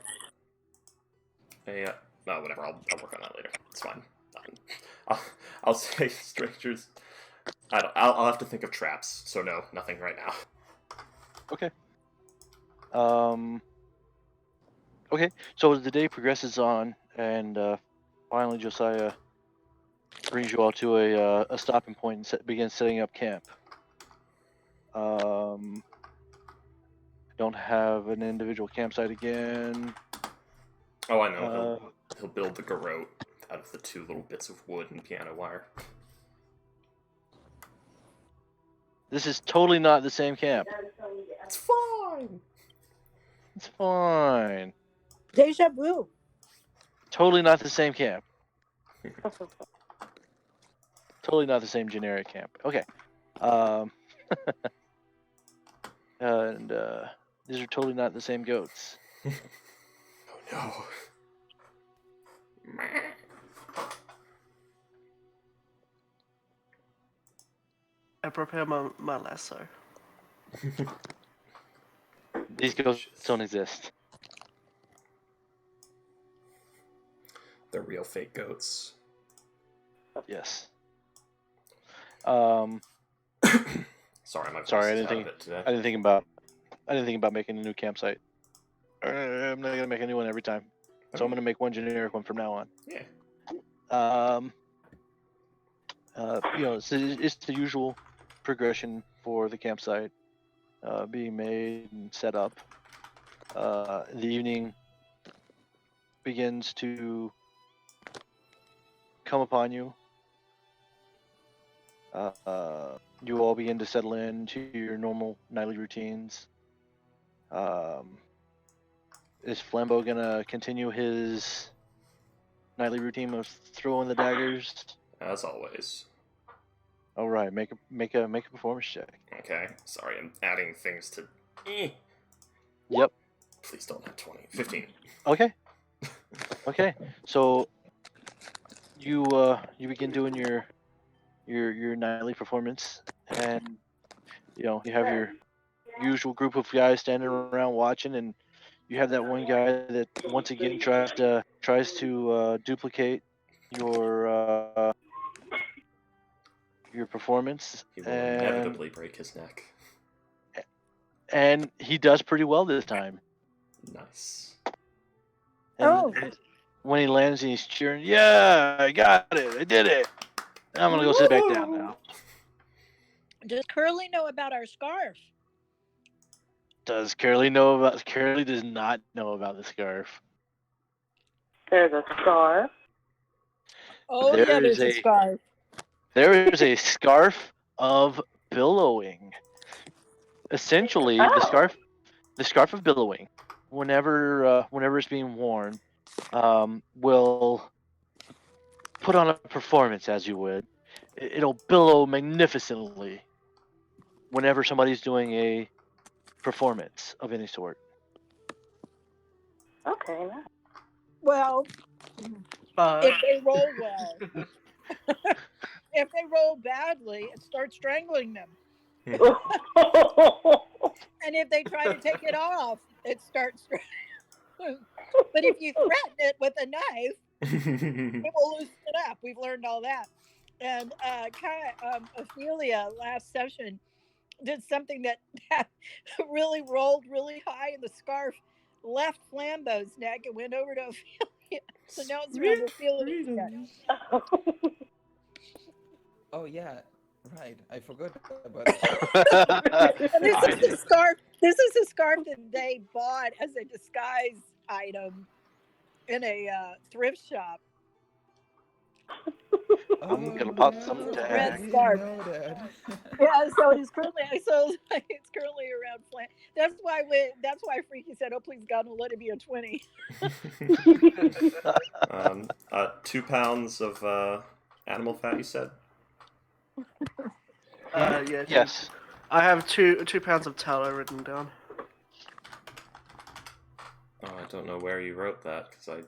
whatever. I'll work on that later. It's fine. I'll say Stranger's I'll have to think of traps. So no, nothing right now. Okay. Okay. So as the day progresses on, and finally Josiah brings you all to a stopping point and begins setting up camp. Don't have an individual campsite again. Oh, I know. He'll build the garrote out of the 2 little bits of wood and piano wire. This is totally not the same camp. It's fine. It's fine. Deja vu. Totally not the same camp. Totally not the same generic camp. Okay. And these are totally not the same goats. Oh no. I prepare my lasso. These goats don't exist. They're real fake goats. Yes. Sorry, my voice Sorry, I is didn't out think. of it today. I didn't think about making a new campsite. I'm not gonna make a new one every time, so I'm gonna make one generic one from now on. Yeah. It's the usual progression for the campsite being made and set up. The evening begins to come upon you. You all begin to settle into your normal nightly routines. Is Flambeau gonna continue his nightly routine of throwing the daggers? As always. All right, make a performance check. Okay. Sorry, I'm adding things to. Yep. Please don't have 20. 15. Okay. Okay. So you begin doing your nightly performance, and you have your usual group of guys standing around watching, and you have that one guy that once again tries to duplicate your performance, He will inevitably break his neck. and he does pretty well this time. Nice. And when he lands and he's cheering, yeah, I got it, I did it. And I'm gonna go sit back down now. Does Curly know about our scarf? Does Curly know about? Curly does not know about the scarf. There's a scarf. Oh, There yeah, is there's a scarf. There is a scarf of billowing. Essentially, Oh. the scarf of billowing, whenever it's being worn, will put on a performance, as you would. It'll billow magnificently whenever somebody's doing a performance of any sort. Okay. Well, if they roll well. If they roll badly, it starts strangling them. And if they try to take it off, it starts strangling. But if you threaten it with a knife, it will loosen it up. We've learned all that. And Ophelia last session did something that really rolled really high in the scarf, left Flambeau's neck, and went over to Ophelia. So now it's around Ophelia's neck. Oh yeah, right. I forgot about that. And this is the scarf. This is a scarf that they bought as a disguise item in a thrift shop. I'm gonna pop some Red tag. scarf. Yeah, so it's currently around Flan. That's why Freaky said, "Oh please God, don't let it be a 20." 2 pounds of animal fat, you said? Yeah. Yes. I have 2 pounds of tallow written down. Oh, I don't know where you wrote that, because I...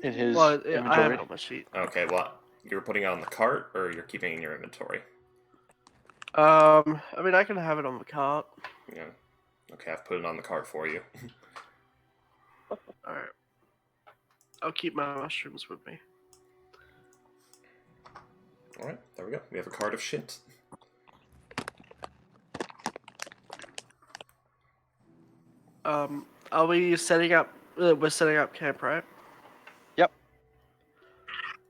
In his I have inventory. it on my sheet. Okay, what? You're putting it on the cart, or you're keeping it in your inventory? I mean, I can have it on the cart. Yeah. Okay, I've put it on the cart for you. Alright. I'll keep my mushrooms with me. All right, there we go. We have a card of shit. Are we setting up? We're setting up camp, right? Yep.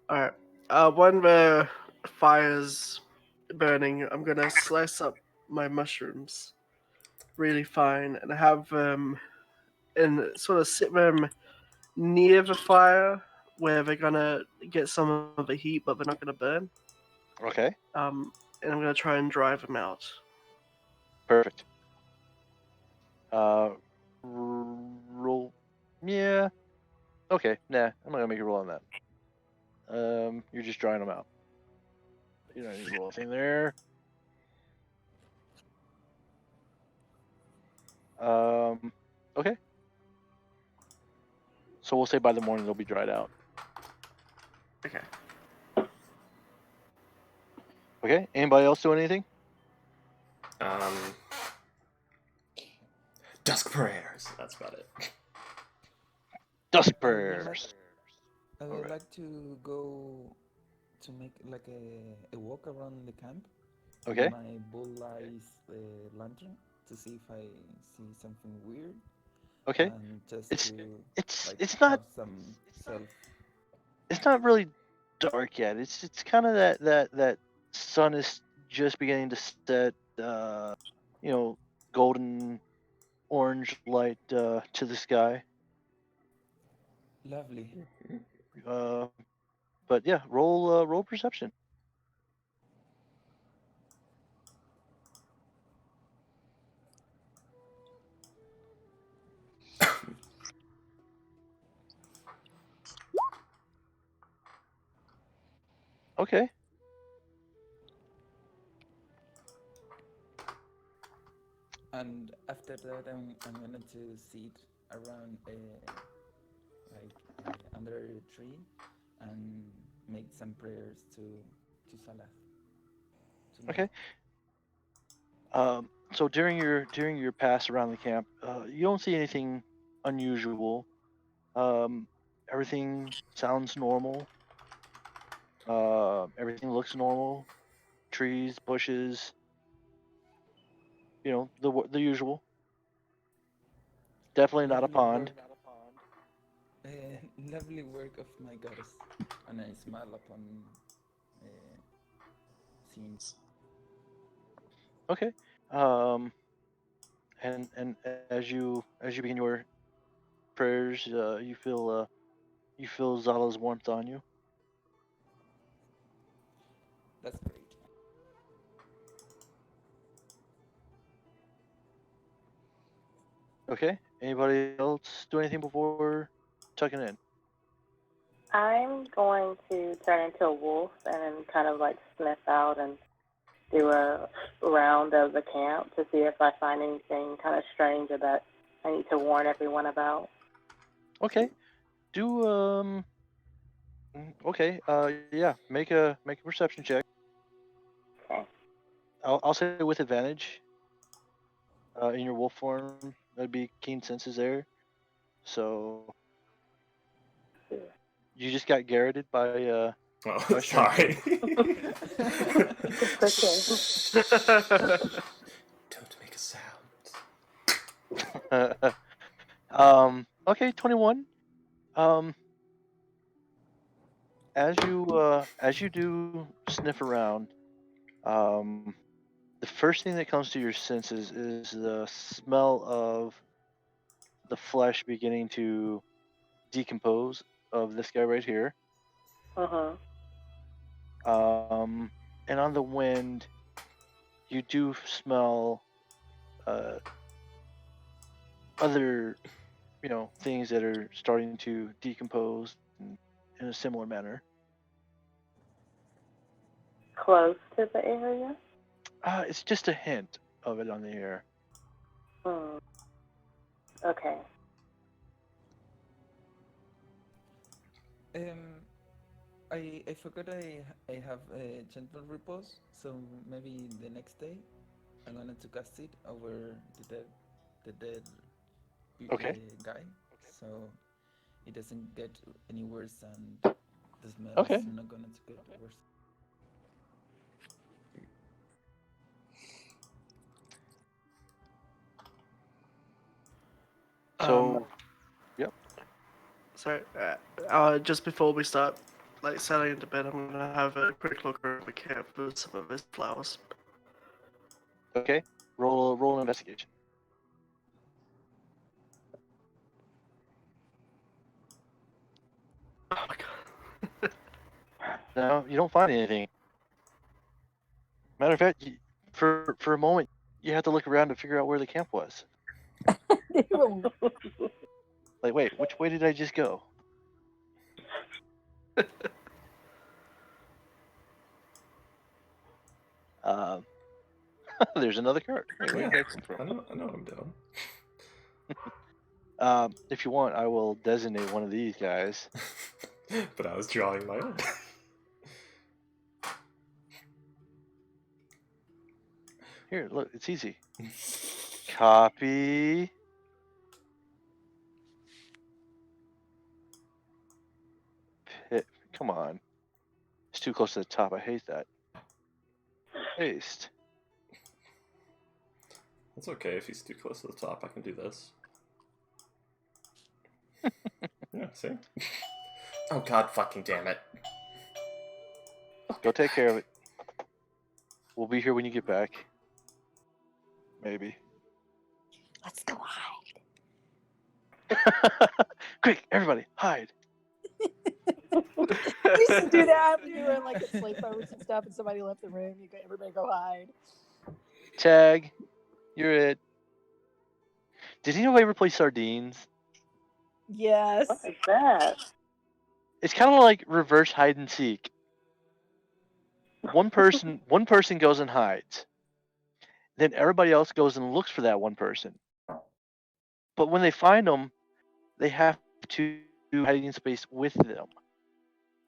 All right. When the fire's burning, I'm gonna slice up my mushrooms really fine and have them and sort of sit them near the fire where they're gonna get some of the heat, but they're not gonna burn. Okay. And I'm gonna try and drive them out. Perfect. Roll. Yeah. Okay. Nah, I'm not gonna make a roll on that. You're just drying them out. You don't need to roll anything there. Okay. So we'll say by the morning they'll be dried out. Okay. Okay. Anybody else do anything? Dusk prayers. That's about it. Dusk I would prayers. I would Alright. like to go to make like a walk around the camp Okay. with my bull eyes lantern to see if I see something weird Okay. and just It's to like it's not have some self. it's not really dark yet. It's kind of that sun is just beginning to set. You know, golden orange light to the sky. Lovely. But yeah, roll perception. Okay. And after that, I'm gonna to sit around under a tree and make some prayers to Salah. To Okay. Lord. So during your pass around the camp, you don't see anything unusual. Everything sounds normal. Everything looks normal. Trees, bushes. You know, the usual. Definitely not a Lovely pond. work. Lovely work of my goddess, and I smile upon seeing. Okay. And as you begin your prayers, you feel Zala's warmth on you. That's great. Okay. Anybody else do anything before tucking in? I'm going to turn into a wolf and then kind of like sniff out and do a round of the camp to see if I find anything kind of strange or that I need to warn everyone about. Okay. Do Okay. Yeah. Make a perception check. Okay. I'll say with advantage. In your wolf form, that'd be keen senses there. So you just got garroted by Oh, by sorry. It's okay. Don't make a sound. Okay, 21. Um, as you do sniff around, the first thing that comes to your senses is the smell of the flesh beginning to decompose of this guy right here. Uh-huh. And on the wind, you do smell other, things that are starting to decompose in a similar manner. Close to the area? It's just a hint of it on the air. Hmm. Okay. I forgot I have a gentle repose, so maybe the next day I'm gonna to cast it over the dead Okay. guy, so it doesn't get any worse and the smell is Okay. not gonna to get worse. So, yep. So, just before we start, like settling into bed, I'm gonna have a quick look around the camp for some of his flowers. Okay. Roll an investigation. Oh my god. No, you don't find anything. Matter of fact, for a moment, you had to look around to figure out where the camp was. Like, wait, which way did I just go? There's another card. Wait, where did that come I from? know what I'm doing. If you want, I will designate one of these guys. But I was drawing my own. Here, look, it's easy. Copy. Come on. It's too close to the top. I hate that. Paste. That's okay if he's too close to the top. I can do this. Yeah, see? Oh god fucking damn it. Go take care of it. We'll be here when you get back. Maybe. Let's go hide. Quick, everybody, hide. We used to do that when we were in like at sleepovers and stuff, and somebody left the room. Everybody go hide. Tag, you're it. Did anybody ever play Sardines? Yes. What is that? It's kind of like reverse hide and seek. One person goes and hides. Then everybody else goes and looks for that one person. But when they find them, they have to do hiding space with them.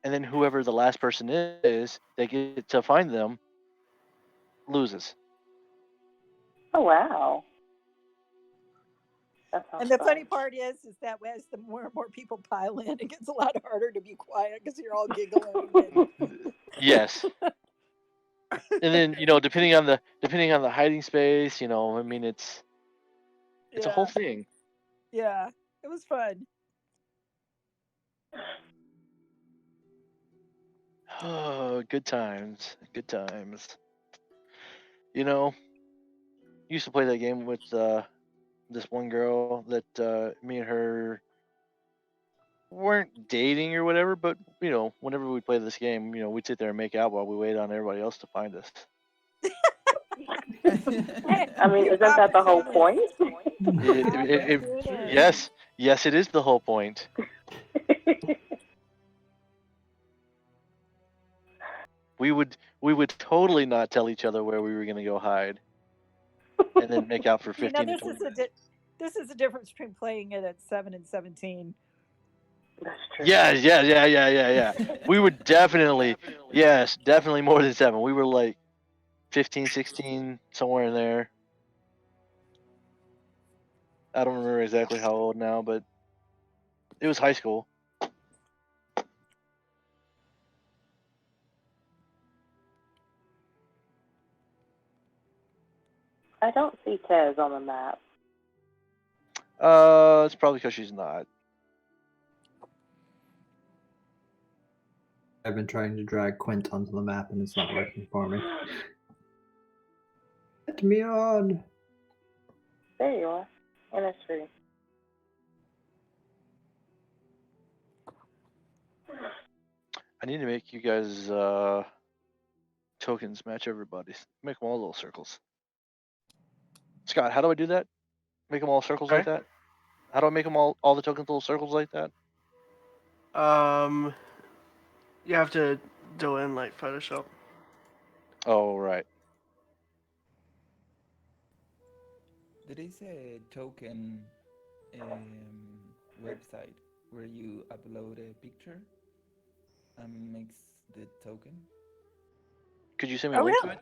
And then whoever the last person is, they get to find them, loses. Oh wow. That sounds And the fun. funny part is that as the more and more people pile in, it gets a lot harder to be quiet because you're all giggling. Yes. And then, depending on the hiding space, I mean, it's a whole thing. Yeah, it was fun. Oh, good times. Good times. Used to play that game with this one girl that me and her weren't dating or whatever, but whenever we play this game, we'd sit there and make out while we wait on everybody else to find us. I mean, isn't that the whole point? Yes, it is the whole point. We would totally not tell each other where we were going to go hide, and then make out for 15 to 20 minutes. This is the difference between playing it at 7 and 17. That's true. Yeah. We would definitely more than 7. We were like 15, 16, somewhere in there. I don't remember exactly how old now, but it was high school. I don't see Tez on the map. It's probably because she's not. I've been trying to drag Quint onto the map and it's not working for me. Let me on. There you are. In a tree. I need to make you guys tokens match everybody's. Make them all little circles. Scott, how do I do that? Make them all circles like that? How do I make them all the tokens little circles like that? You have to do it in like Photoshop. Oh, right. There is a token website where you upload a picture and makes the token. Could you send me a link to it?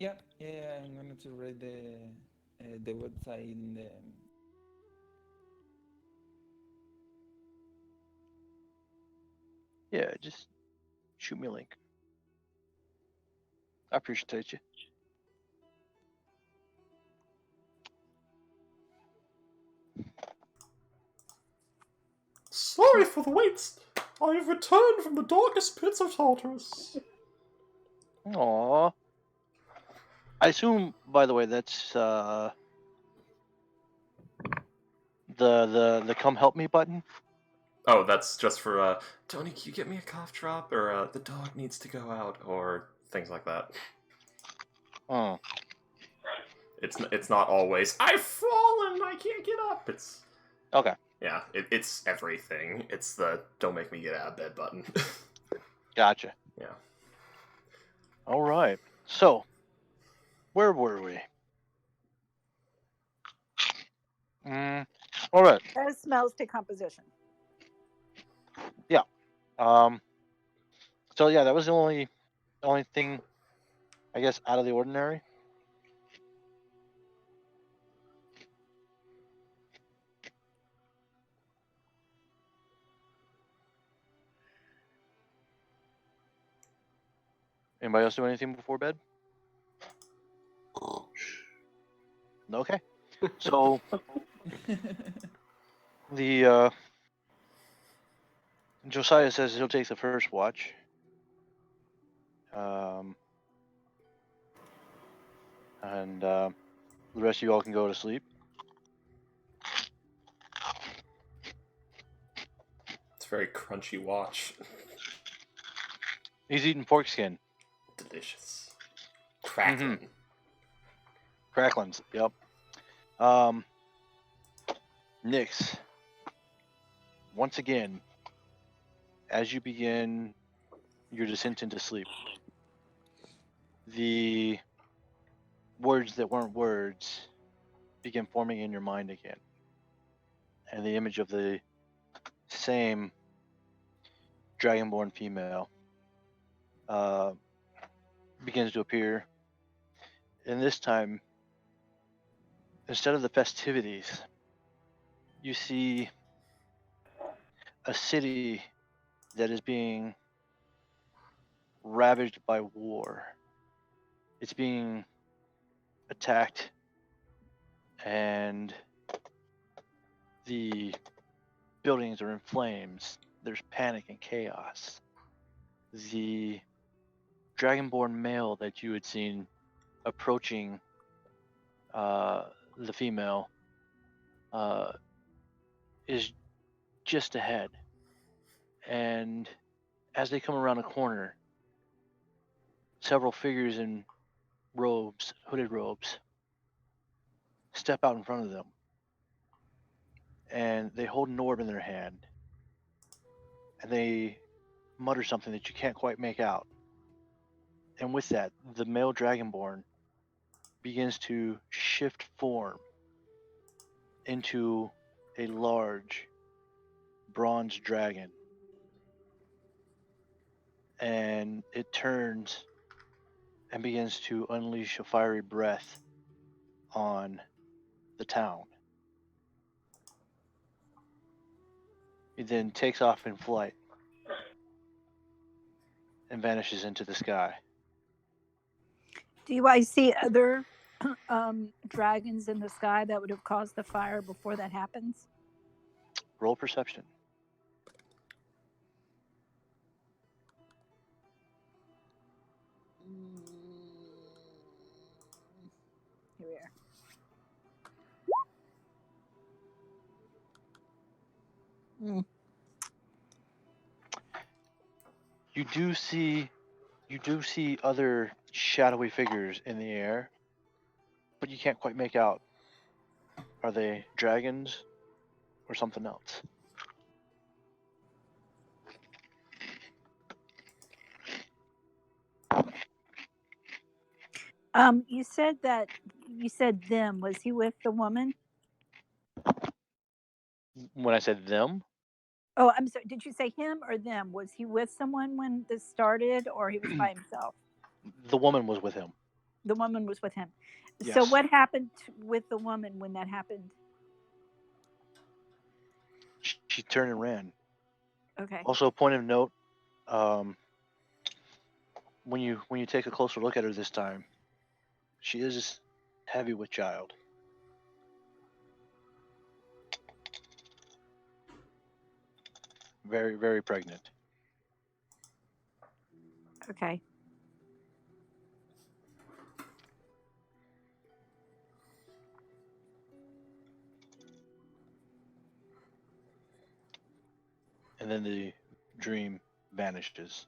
Yeah, I'm going to read the website in the. Yeah, just shoot me a link. I appreciate you. Sorry for the wait. I have returned from the darkest pits of Tartarus. Aww. I assume, by the way, that's the come help me button. Oh, that's just for, Tony, can you get me a cough drop? Or, the dog needs to go out, or things like that. Oh. It's not always, I've fallen, I can't get up. It's... Okay. Yeah, it's everything. It's the don't make me get out of bed button. Gotcha. Yeah. All right. So, where were we? All right. That smells decomposition. So yeah, that was the only thing, I guess, out of the ordinary. Anybody else do anything before bed? Okay. So the Josiah says he'll take the first watch. And the rest of you all can go to sleep. It's a very crunchy watch. He's eating pork skin. Delicious. Crackling. Cracklins. Yep. Nyx. Once again, as you begin your descent into sleep, the words that weren't words begin forming in your mind again. And the image of the same dragonborn female begins to appear. And this time, instead of the festivities, you see a city that is being ravaged by war. It's being attacked, and the buildings are in flames. There's panic and chaos. The dragonborn male that you had seen approaching the female is just ahead. And as they come around a corner, several figures in robes, hooded robes, step out in front of them. And they hold an orb in their hand. And they mutter something that you can't quite make out. And with that, the male dragonborn begins to shift form into a large bronze dragon. And it turns and begins to unleash a fiery breath on the town. It then takes off in flight and vanishes into the sky. Do I see other dragons in the sky that would have caused the fire before that happens? Roll perception. Here we are. You do see other shadowy figures in the air, but you can't quite make out. Are they dragons or something else? You said them. Was he with the woman? When I said them, Oh, I'm sorry. Did you say him or them? Was he with someone when this started, or he was by himself? the woman was with him. The woman was with him. Yes. So what happened with the woman when that happened? She turned and ran. Okay. Also, a point of note, when you take a closer look at her this time, she is heavy with child. very, very pregnant. Okay. And then the dream vanishes.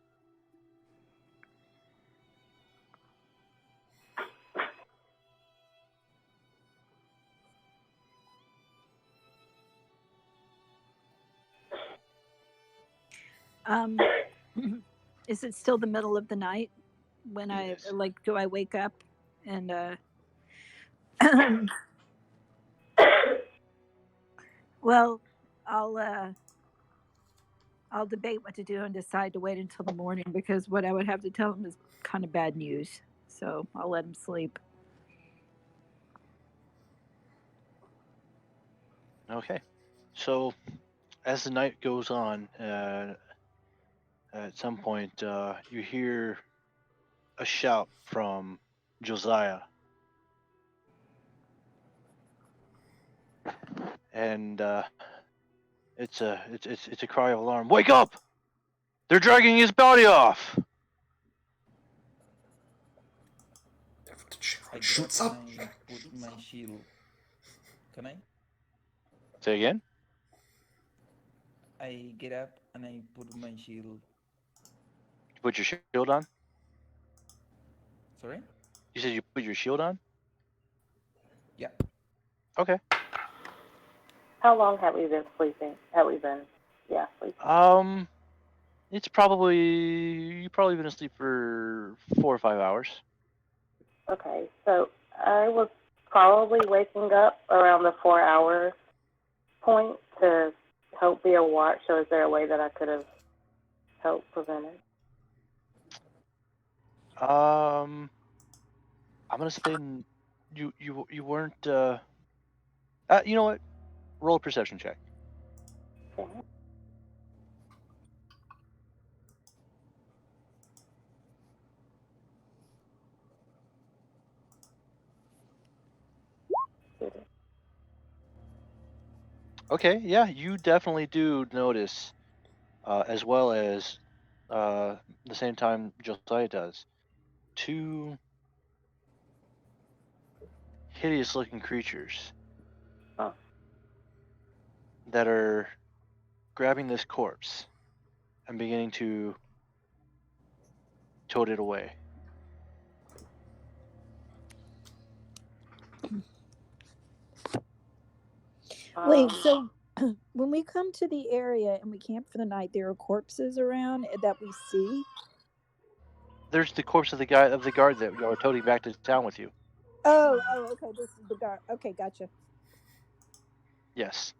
Um, is it still the middle of the night when It is. do I wake up and well, I'll debate what to do and decide to wait until the morning because what I would have to tell him is kind of bad news. So I'll let him sleep. Okay. So as the night goes on, at some point you hear a shout from Josiah, and it's a cry of alarm. Wake up! They're dragging his body off. I get Shoots up up. and I put my shield. Can I? Say again. I get up and I put my shield. You put your shield on. Sorry? You said you put your shield on. Yeah. Okay. How long have we been sleeping? Sleeping. It's probably you've probably been asleep for 4 or 5 hours. Okay, so I was probably waking up around the 4 hour point to help be a watch. So is there a way that I could have helped prevent it? I'm gonna say you weren't. You know what? Roll a perception check. Okay. Okay, yeah, you definitely do notice, as well as the same time Josiah does, two hideous-looking creatures Oh. that are grabbing this corpse and beginning to tote it away. Wait, so when we come to the area and we camp for the night, there are corpses around that we see? There's the corpse of the guard that you are toting back to town with you. Oh, okay. This is the guard. Okay, gotcha. Yes,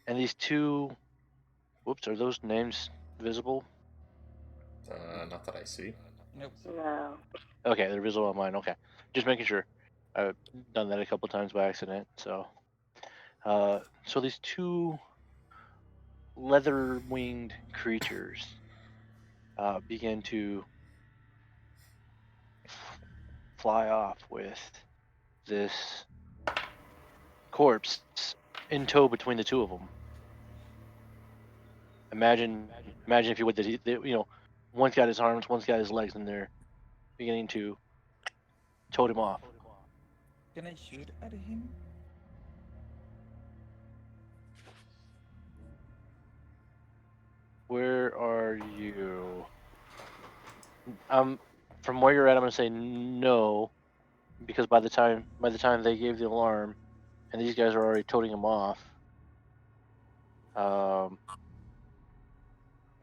and these two. Whoops, are those names visible? Not that I see. Nope. No. Okay, they're visible on mine. Okay, just making sure. I've done that a couple times by accident. So these two leather-winged creatures begin to fly off with this corpse in tow between the two of them. Imagine if you would that one's got his arms, one's got his legs, and they're beginning to tote him off. Can I shoot at him? Where are you? From where you're at, I'm gonna say no, because by the time they gave the alarm, and these guys are already toting him off,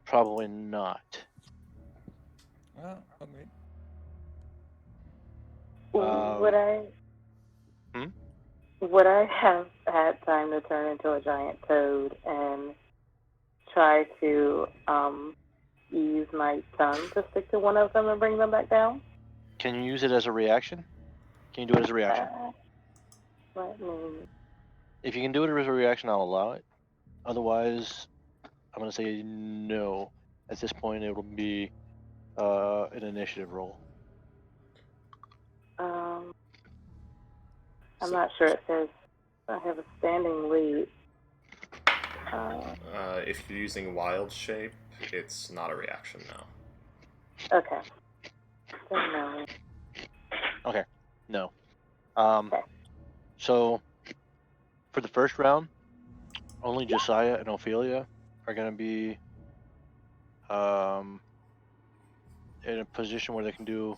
probably not. Oh, okay. Would I have had time to turn into a giant toad and try to use my tongue to stick to one of them and bring them back down? Can you use it as a reaction? Can you do it as a reaction? Let me. If you can do it as a reaction, I'll allow it. Otherwise, I'm gonna say no. At this point, it will be an initiative roll. I'm not sure. It says I have a standing lead. If you're using wild shape, it's not a reaction now. Okay. Didn't know. Okay. No. Okay. So for the first round, only Josiah and Ophelia are gonna be in a position where they can do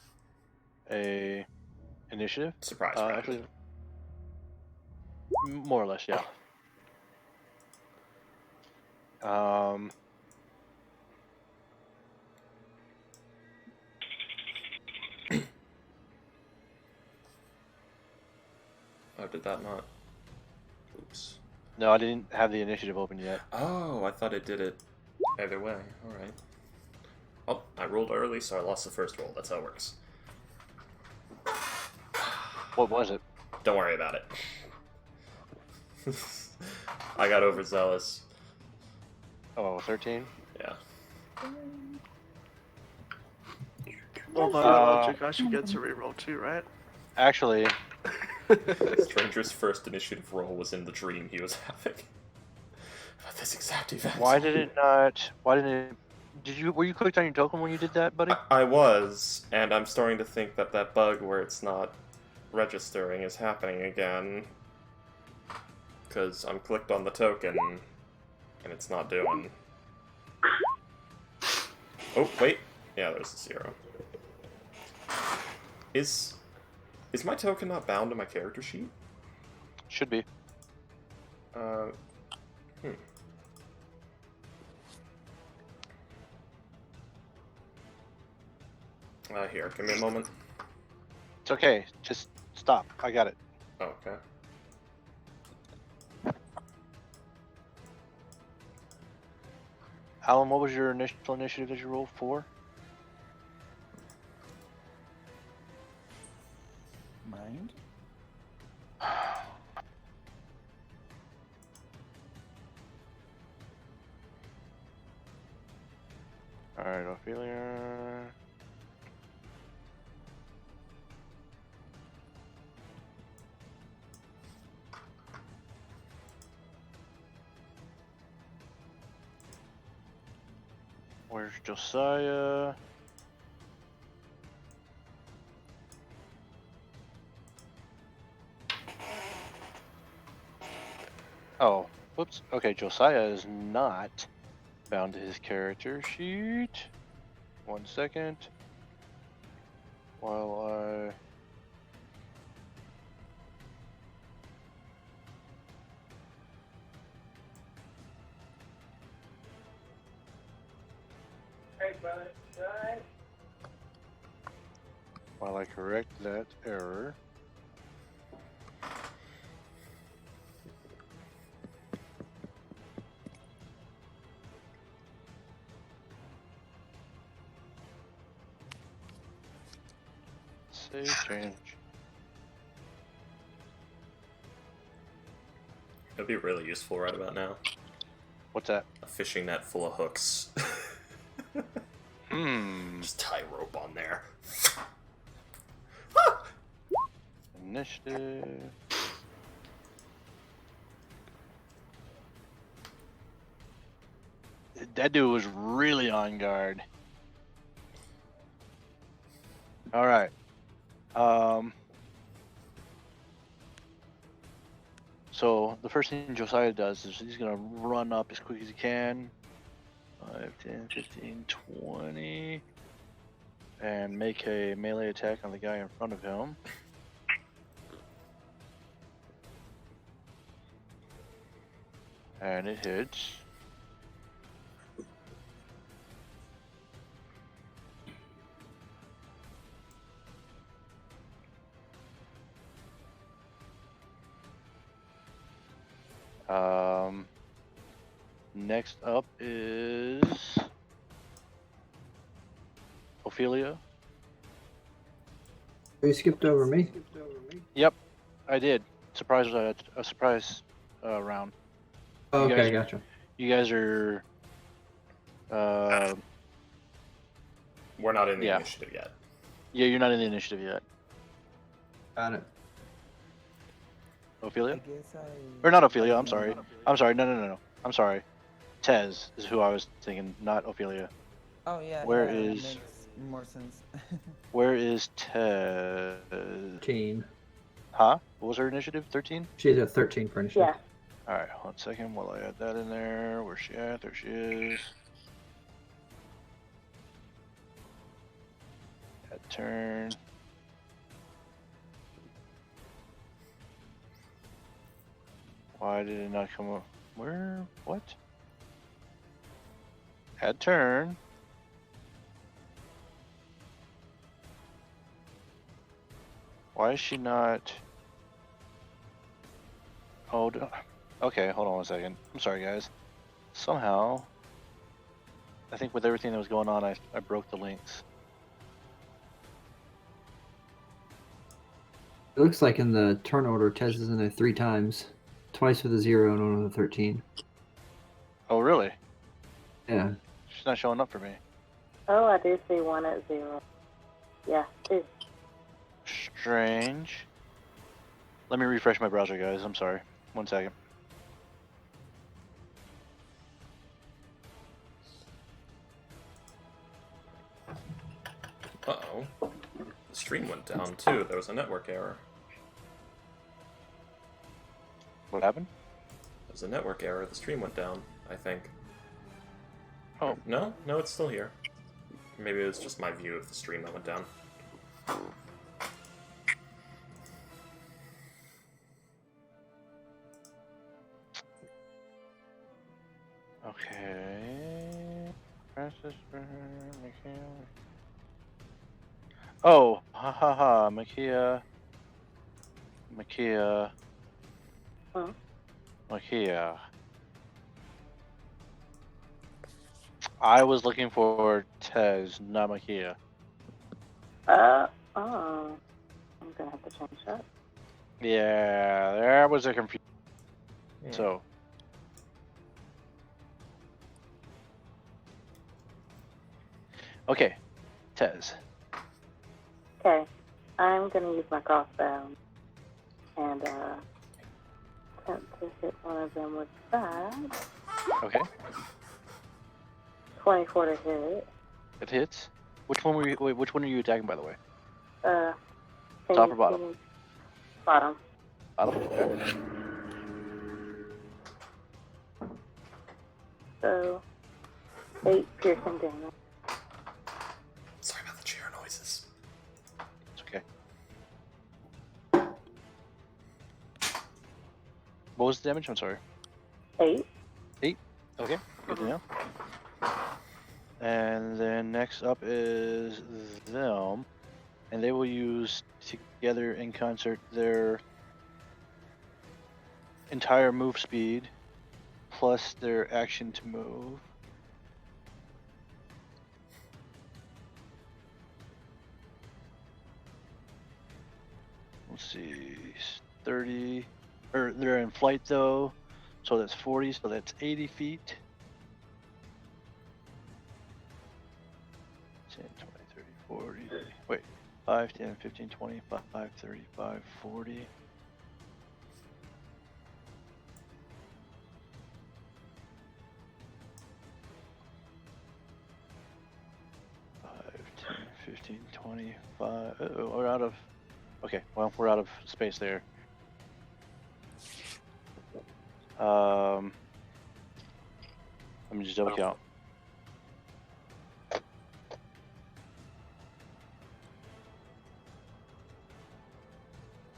a initiative. Surprise round. Actually, more or less, yeah. Oh, did that not? Oops. No, I didn't have the initiative open yet. Oh, I thought it did it either way. Alright. Oh, I rolled early, so I lost the first roll. That's how it works. What was it? Don't worry about it. I got overzealous. Oh, 13? Yeah. Well, by logic, I should get to reroll too, right? Actually, Stranger's first initiative roll was in the dream he was having. About this exact event. why did it not? Why didn't it? Were you clicked on your token when you did that, buddy? I was, and I'm starting to think that that bug where it's not registering is happening again. Because I'm clicked on the token, and it's not doing. Oh, wait. Yeah, there's a 0. Is my token not bound to my character sheet? Should be. Here, give me a moment. It's okay. Just stop. I got it. Oh, okay. Alan, what was your initial initiative that you rolled for? Mind? Alright, Ophelia. Where's Josiah? Oh, whoops. Okay, Josiah is not bound to his character sheet. 1 second. While I correct that error. Save change. It'd be really useful right about now. What's that? A fishing net full of hooks. Just tie rope on there. Initiative. That dude was really on guard. All right. So the first thing Josiah does is he's gonna run up as quick as he can. 5, 10, 15, 20. And make a melee attack on the guy in front of him. And it hits. Next up is Ophelia. You skipped over me. Yep, I did. Surprise! A surprise round. Okay, gotcha. You guys are. We're not in the Yeah. initiative yet. Yeah, you're not in the initiative yet. Got it. I Ophelia? guess I... Or not Ophelia, I'm sorry. I'm sorry, no. I'm sorry. Tez is who I was thinking, not Ophelia. Oh yeah, Where yeah, is- makes more sense. Where is Tez? 13. Huh? What was her initiative? 13? She's at 13 for initiative. Yeah. All right, 1 second while I add that in there. Where's she at? There she is. Add turn. Why did it not come up? Where? What? Add turn. Why is she not? Oh, okay. Hold on 1 second. I'm sorry, guys. Somehow, I think with everything that was going on, I broke the links. It looks like in the turn order, Tez is in there 3 times. Twice with a 0 and one with a 13. Oh, really? Yeah. She's not showing up for me. Oh, I do see one at 0. Yeah, 2. Strange. Let me refresh my browser, guys. I'm sorry. 1 second. Uh-oh. The stream went down, too. There was a network error. What happened? There was a network error. The stream went down, I think. Oh. No? No, it's still here. Maybe it was just my view of the stream that went down. Okay. Francis, Makia. Oh, ha ha ha, Makia. Huh? Makia. I was looking for Tez, not Makia. Oh. I'm gonna have to change that. Yeah, there was a confusion. Yeah. So. Okay, Tez. Okay. I'm gonna use my crossbow and attempt to hit one of them with that. Okay, 24 to hit. it hits. Which one were you? Wait, which one are you attacking, by the way? Can Top or bottom? can you- Bottom. Bottom. Okay. So 8 piercing damage. Sorry about the chair noises. It's okay. What was the damage? I'm sorry. 8. Okay, good to know. And then next up is them, and they will use together in concert their entire move speed plus their action to move. Let's see, 30, or they're in flight though, so that's 40, so that's 80 feet. 10, 20, 30, 40, wait, 5, 10, 15, 20, 5, 35, 40. Five, 10, 15, 25. Uh-oh, we're out of. Okay, well, we're out of space there. Let me just double count.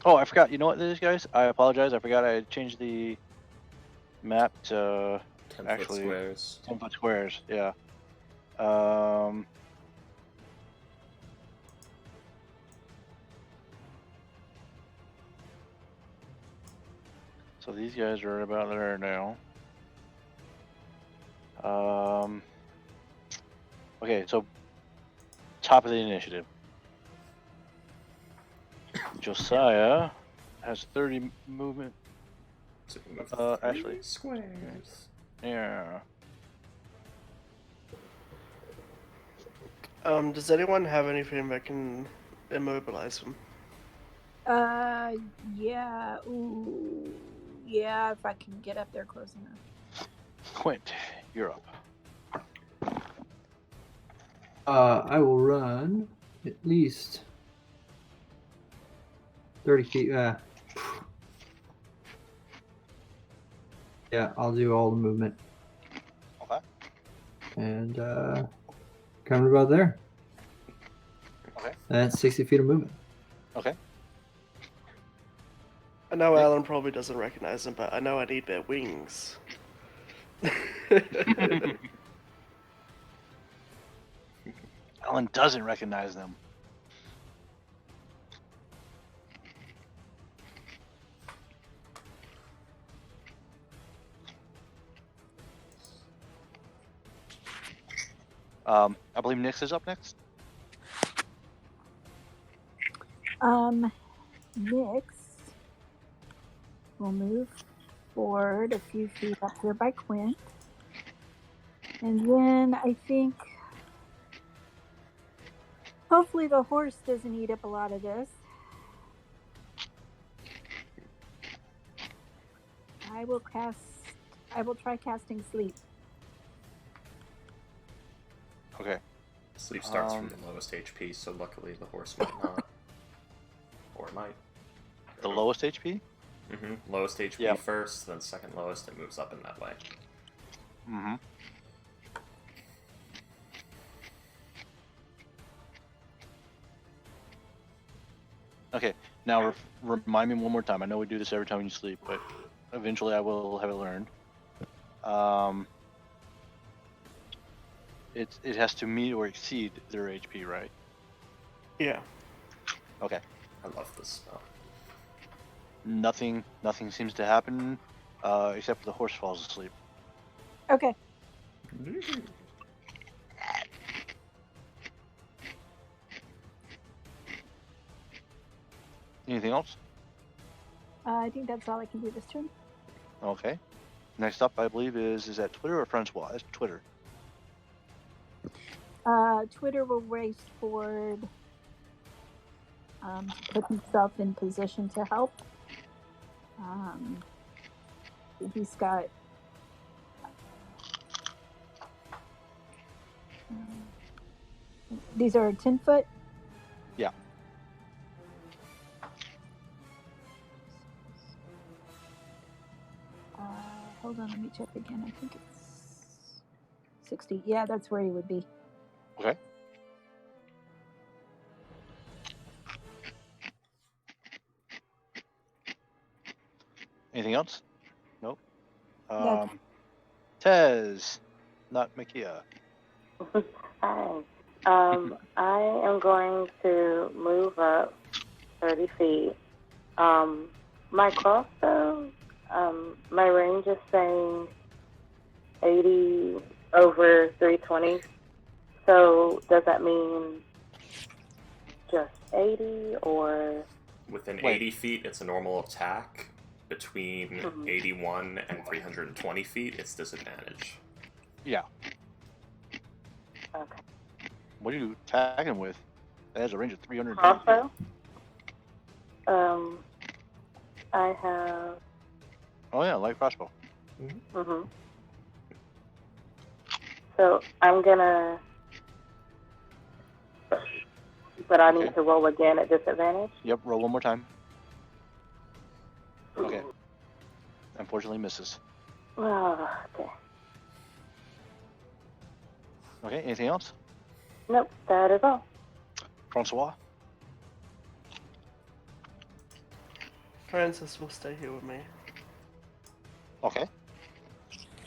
Oh, I forgot. You know what, this guys? I apologize. I forgot I changed the map to 10-foot actually squares. 10-foot squares. Yeah. So these guys are about there now. Okay, so top of the initiative. Josiah has 30 movement. So you move Actually. 3 squares. Yeah. Does anyone have anything that can immobilize them? Yeah. Ooh. Yeah, if I can get up there close enough. Quint, you're up. I will run at least 30 feet. Yeah, I'll do all the movement. Okay. And coming about there. Okay. That's 60 feet of movement. Okay. I know Alan probably doesn't recognize them, but I know I need their wings. Alan doesn't recognize them. I believe Nyx is up next. Nyx will move forward a few feet up here by Quint. And then I think hopefully the horse doesn't eat up a lot of this. I will try casting sleep. Okay. Sleep starts from the lowest HP, so luckily the horse might not. Or it might. The lowest HP? Mm-hmm. Lowest HP Yep. first, then second lowest, it moves up in that way. Mm-hmm. Okay, now remind me one more time. I know we do this every time you sleep, but eventually I will have it learned. It has to meet or exceed their HP, right? Yeah. Okay. I love this spell. Nothing seems to happen, except for the horse falls asleep. Okay. Anything else? I think that's all I can do this turn. Okay. Next up, I believe, is that Twitter or Francois? It's Twitter. Twitter will race forward to put himself in position to help. He's got these are 10 foot. Yeah. Hold on, let me check again. I think it's 60. Yeah, that's where he would be. Okay. Anything else? Nope. That's- Tez, not Makia. Hi. I am going to move up 30 feet. My crossbow, my range is saying 80 over 320. So does that mean just 80 or? Within Wait. 80 feet, it's a normal attack. Between Mhm. 81 and 320 feet, it's disadvantage. Yeah. Okay. What are you tagging with? That has a range of 300. Crossbow? I have. Oh yeah, light crossbow. Mhm. So I'm gonna. But I need Okay. to roll again at disadvantage. Yep. Roll one more time. Okay. Unfortunately, misses. Oh, okay. Okay. Anything else? Nope, that is all. Francois. Francis will stay here with me. Okay.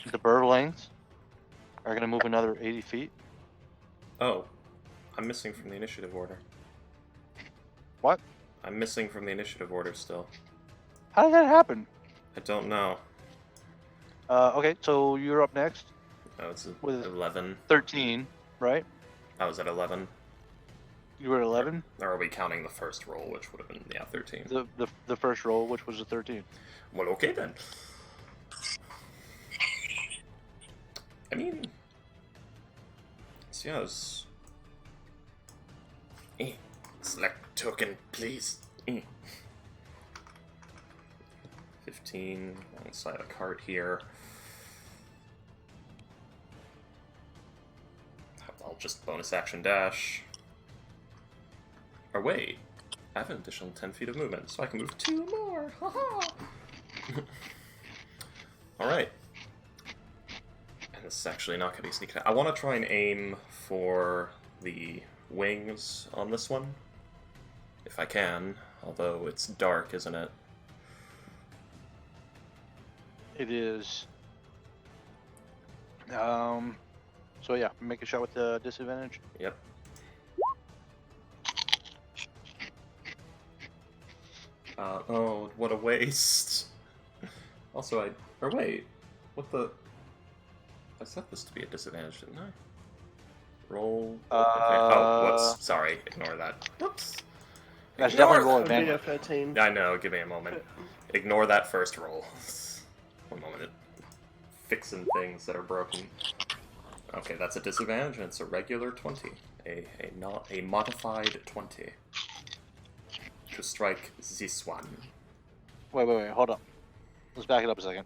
The Burlings are gonna move another 80 feet. Oh, I'm missing from the initiative order. What? I'm missing from the initiative order still. How did that happen? I don't know. Okay, so you're up next. Oh, it's With 11. 13, right? I was at 11. You were at 11. Or are we counting the first roll, which would have been, 13? The first roll, which was a 13. Well, okay then. I mean, yes. Select token, please. 15 alongside a card here. I'll just bonus action dash. Or wait, I have an additional 10 feet of movement, so I can move 2 more. Haha! Alright. And this is actually not going to be sneak attack. I want to try and aim for the wings on this one. If I can, although it's dark, isn't it? It is. So yeah, make a shot with the disadvantage. Yep. Oh, what a waste. Also, or wait, what the... I set this to be a disadvantage, didn't I? Roll... Okay. Oh, whoops. Sorry, ignore that. Whoops. That's Ignore definitely roll That would be a advantage. 13. I know, give me a moment. Ignore that first roll. One moment. Fixing things that are broken. Okay, that's a disadvantage, and it's a regular 20. A modified 20. To strike this one. Wait, hold up. Let's back it up a second.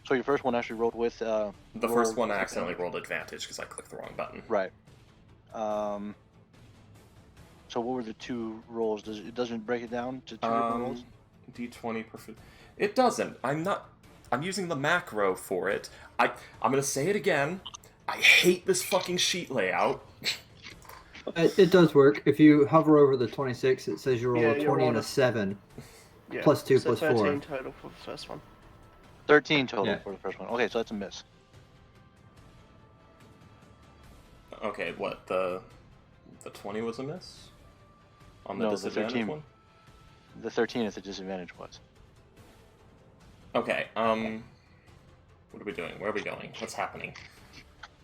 So your first one actually rolled with The rolled first one I with accidentally advantage. rolled advantage because I clicked the wrong button. Right. So what were the 2 rolls? It doesn't break it down to 2 different rolls? D20 perfect. It doesn't. I'm using the macro for it. I'm gonna say it again. I hate this fucking sheet layout. It does work. If you hover over the 26, it says you roll Yeah, a you 20 roll and a a- 7. Yeah. Plus 2 so plus 4. 13 total for the first one. 13 total Yeah. for the first one. Okay, so that's a miss. Okay, what the 20 was a miss on the No, the disadvantage 13. one. The 13 is the disadvantage was. Okay. What are we doing? Where are we going? What's happening?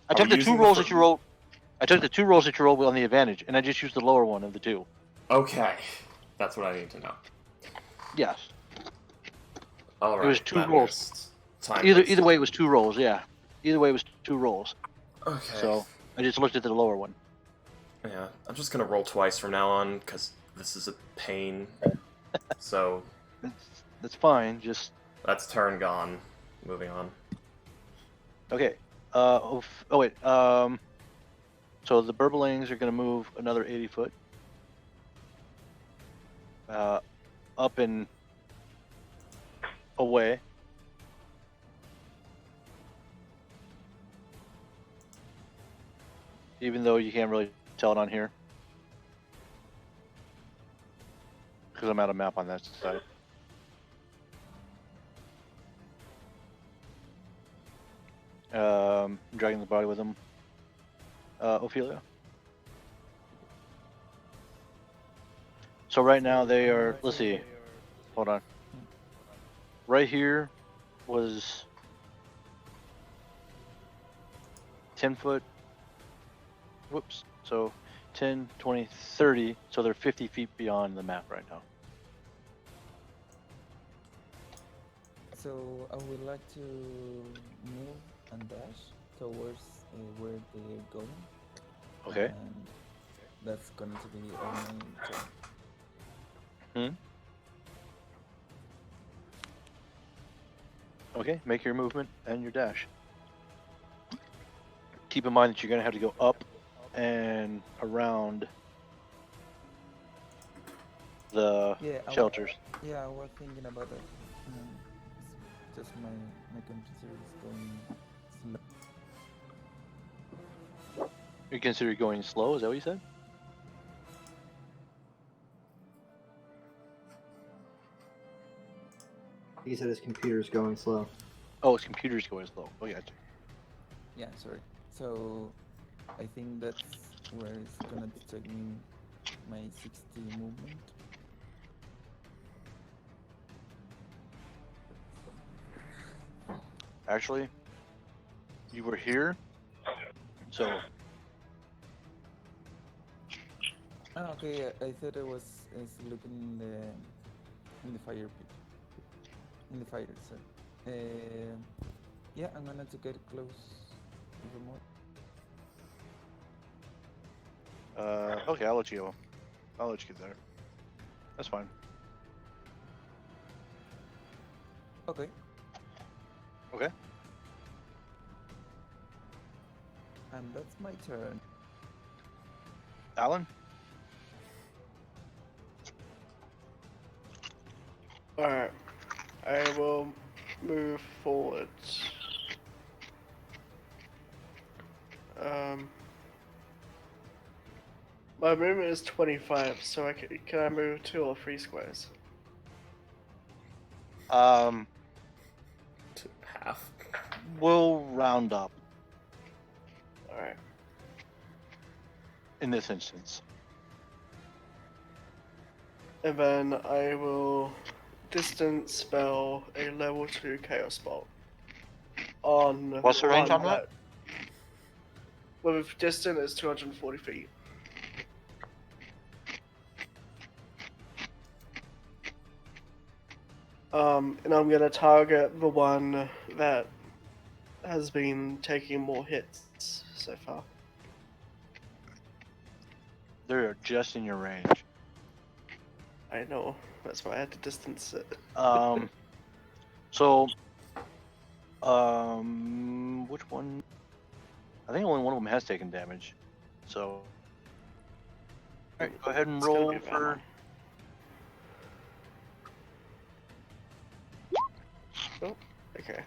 I Are took we the 2 using the rolls fir- that you rolled. I took the 2 rolls that you rolled on the advantage, and I just used the lower one of the 2. Okay, that's what I need to know. Yes. All right. It was 2 that rolls. missed. Time Either wasted. way, it was 2 rolls. Yeah. Either way, it was 2 rolls. Okay. So I just looked at the lower one. Yeah, I'm just gonna roll twice from now on because this is a pain. So That's fine. Just that's turn gone. Moving on. okay. Wait. So the Burblings are going to move another 80 foot. Up and away. Even though you can't really tell it on here. Because I'm out of map on that side. Dragging the body with him. Ophelia. So right now they are, let's see, hold on. Right here was 10 foot, whoops, so 10, 20, 30, so they're 50 feet beyond the map right now. So I would like to move and dash towards where they're going. Okay. And that's going to be on my turn. Okay, make your movement and your dash. Keep in mind that you're going to have to go up and around the shelters. I was thinking about that. It's just my computer is going slow. You consider going slow, is that what you said? He said his computer's going slow. Oh, his computer's going slow. Oh, yeah. Yeah, sorry. So I think that's where it's gonna take me my 60 movement. Actually, you were here, so Okay. I thought I was looking in the fire pit. In the fire, sorry. Yeah, I'm gonna to get close even more. Okay, I'll let you go. I'll let you get there. That's fine. Okay. Okay. And that's my turn. Alan? Alright. I will move forward. My movement is 25, so can I move 2 or 3 squares? Um, To half. we'll round up Alright. in this instance. And then I will distance spell a level 2 chaos bolt on What's the range one on that? With distance is 240 feet. And I'm gonna target the one that has been taking more hits so far. They're just in your range. I know, that's why I had to distance it. So, which one? I think only one of them has taken damage. So, alright, go ahead and It's gonna roll be for. Oh, okay.